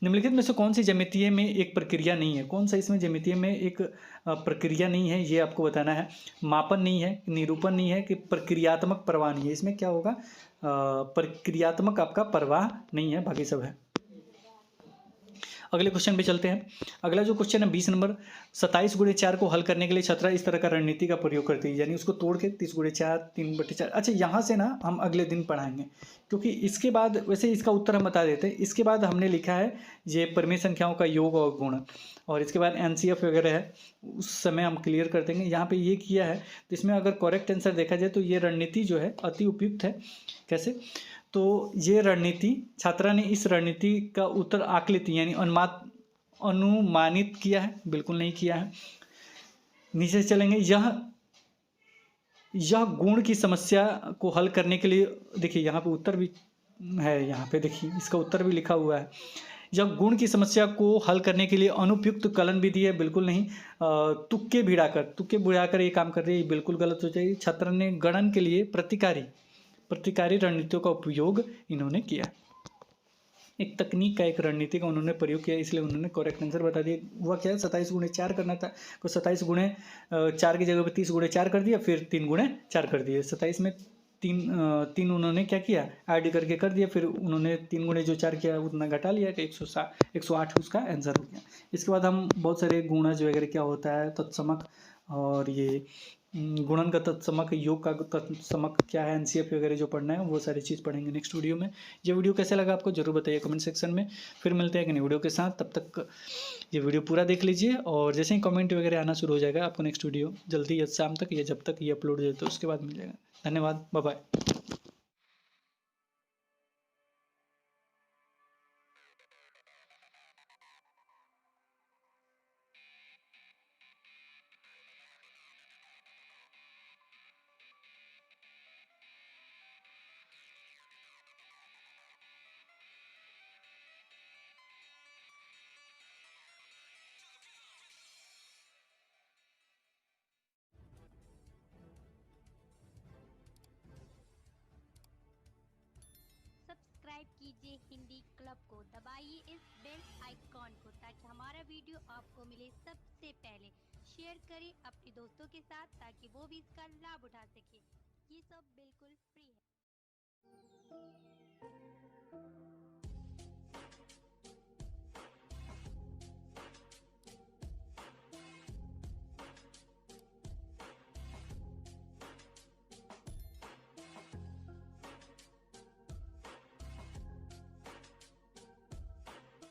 निम्नलिखित में से कौन सी ज्यामितीय में एक प्रक्रिया नहीं है। कौन सा इसमें ज्यामितीय में एक प्रक्रिया नहीं है, ये आपको बताना है। मापन नहीं है, निरूपण नहीं है, कि प्रक्रियात्मक प्रवाह नहीं है। इसमें क्या होगा, प्रक्रियात्मक आपका प्रवाह नहीं है, बाकी सब है। अगले क्वेश्चन पे चलते हैं। अगला जो क्वेश्चन है 20 नंबर, 27 × 4 को हल करने के लिए छात्रा इस तरह का रणनीति का प्रयोग करती है, यानी उसको तोड़ के 30 × 4 3/4। अच्छा, यहाँ से ना हम अगले दिन पढ़ाएंगे, क्योंकि इसके बाद वैसे इसका उत्तर हम बता देते हैं। इसके बाद हमने लिखा है ये परिमेय संख्याओं का योग और गुण, और इसके बाद NCF वगैरह है, उस समय हम क्लियर कर देंगे। यहाँ पे ये किया है, तो इसमें अगर करेक्ट आंसर देखा जाए तो ये रणनीति जो है अति उपयुक्त है। कैसे, तो ये रणनीति, छात्रा ने इस रणनीति का उत्तर आकलित यानी अनुमानित किया है, बिल्कुल नहीं किया है। नीचे चलेंगे, यह गुण की समस्या को हल करने के लिए, देखिए यहाँ पे उत्तर भी है, यहाँ पे देखिए इसका उत्तर भी लिखा हुआ है। यह गुण की समस्या को हल करने के लिए अनुपयुक्त कलन विधि है, बिल्कुल नहीं। तुक्के भिड़ाकर ये काम कर रही है, बिल्कुल गलत हो जाएगी। छात्र ने गणन के लिए प्रतिकारी रणनीतियों का उपयोग इन्होंने किया। एक तकनीक का, एक रणनीति का उन्होंने प्रयोग किया, इसलिए उन्होंने करेक्ट आंसर बता दिया। हुआ क्या है, 27 गुणे 4 करना था, तो 27 गुणे 4 की जगह पे 30 गुणे 4 कर दिया, फिर 3 गुणे 4 कर दिए। 27 में तीन उन्होंने क्या किया, ऐड करके कर दिया, फिर उन्होंने 3 गुणे जो 4 किया उतना घटा लिया, कि 108 उसका आंसर हो गया। इसके बाद हम बहुत सारे गुणज वगैरह क्या होता है, तत्समक, और ये गुणन का तत्समक, योग का तत्समक क्या है, एनसीएफ वगैरह जो पढ़ना है वो सारी चीज़ पढ़ेंगे नेक्स्ट वीडियो में। ये वीडियो कैसा लगा आपको जरूर बताइए कमेंट सेक्शन में। फिर मिलते हैं एक नई वीडियो के साथ, तब तक ये वीडियो पूरा देख लीजिए, और जैसे ही कमेंट वगैरह आना शुरू हो जाएगा आपको नेक्स्ट वीडियो जल्दी या शाम तक या जब तक ये अपलोड हो जाए तो उसके बाद मिल जाएगा। धन्यवाद, बाय बाय। सब्सक्राइब कीजिए हिंदी क्लब को, दबाइए इस बेल आइकॉन को ताकि हमारा वीडियो आपको मिले सबसे पहले। शेयर करें अपने दोस्तों के साथ ताकि वो भी इसका लाभ उठा सके। ये सब बिल्कुल फ्री है।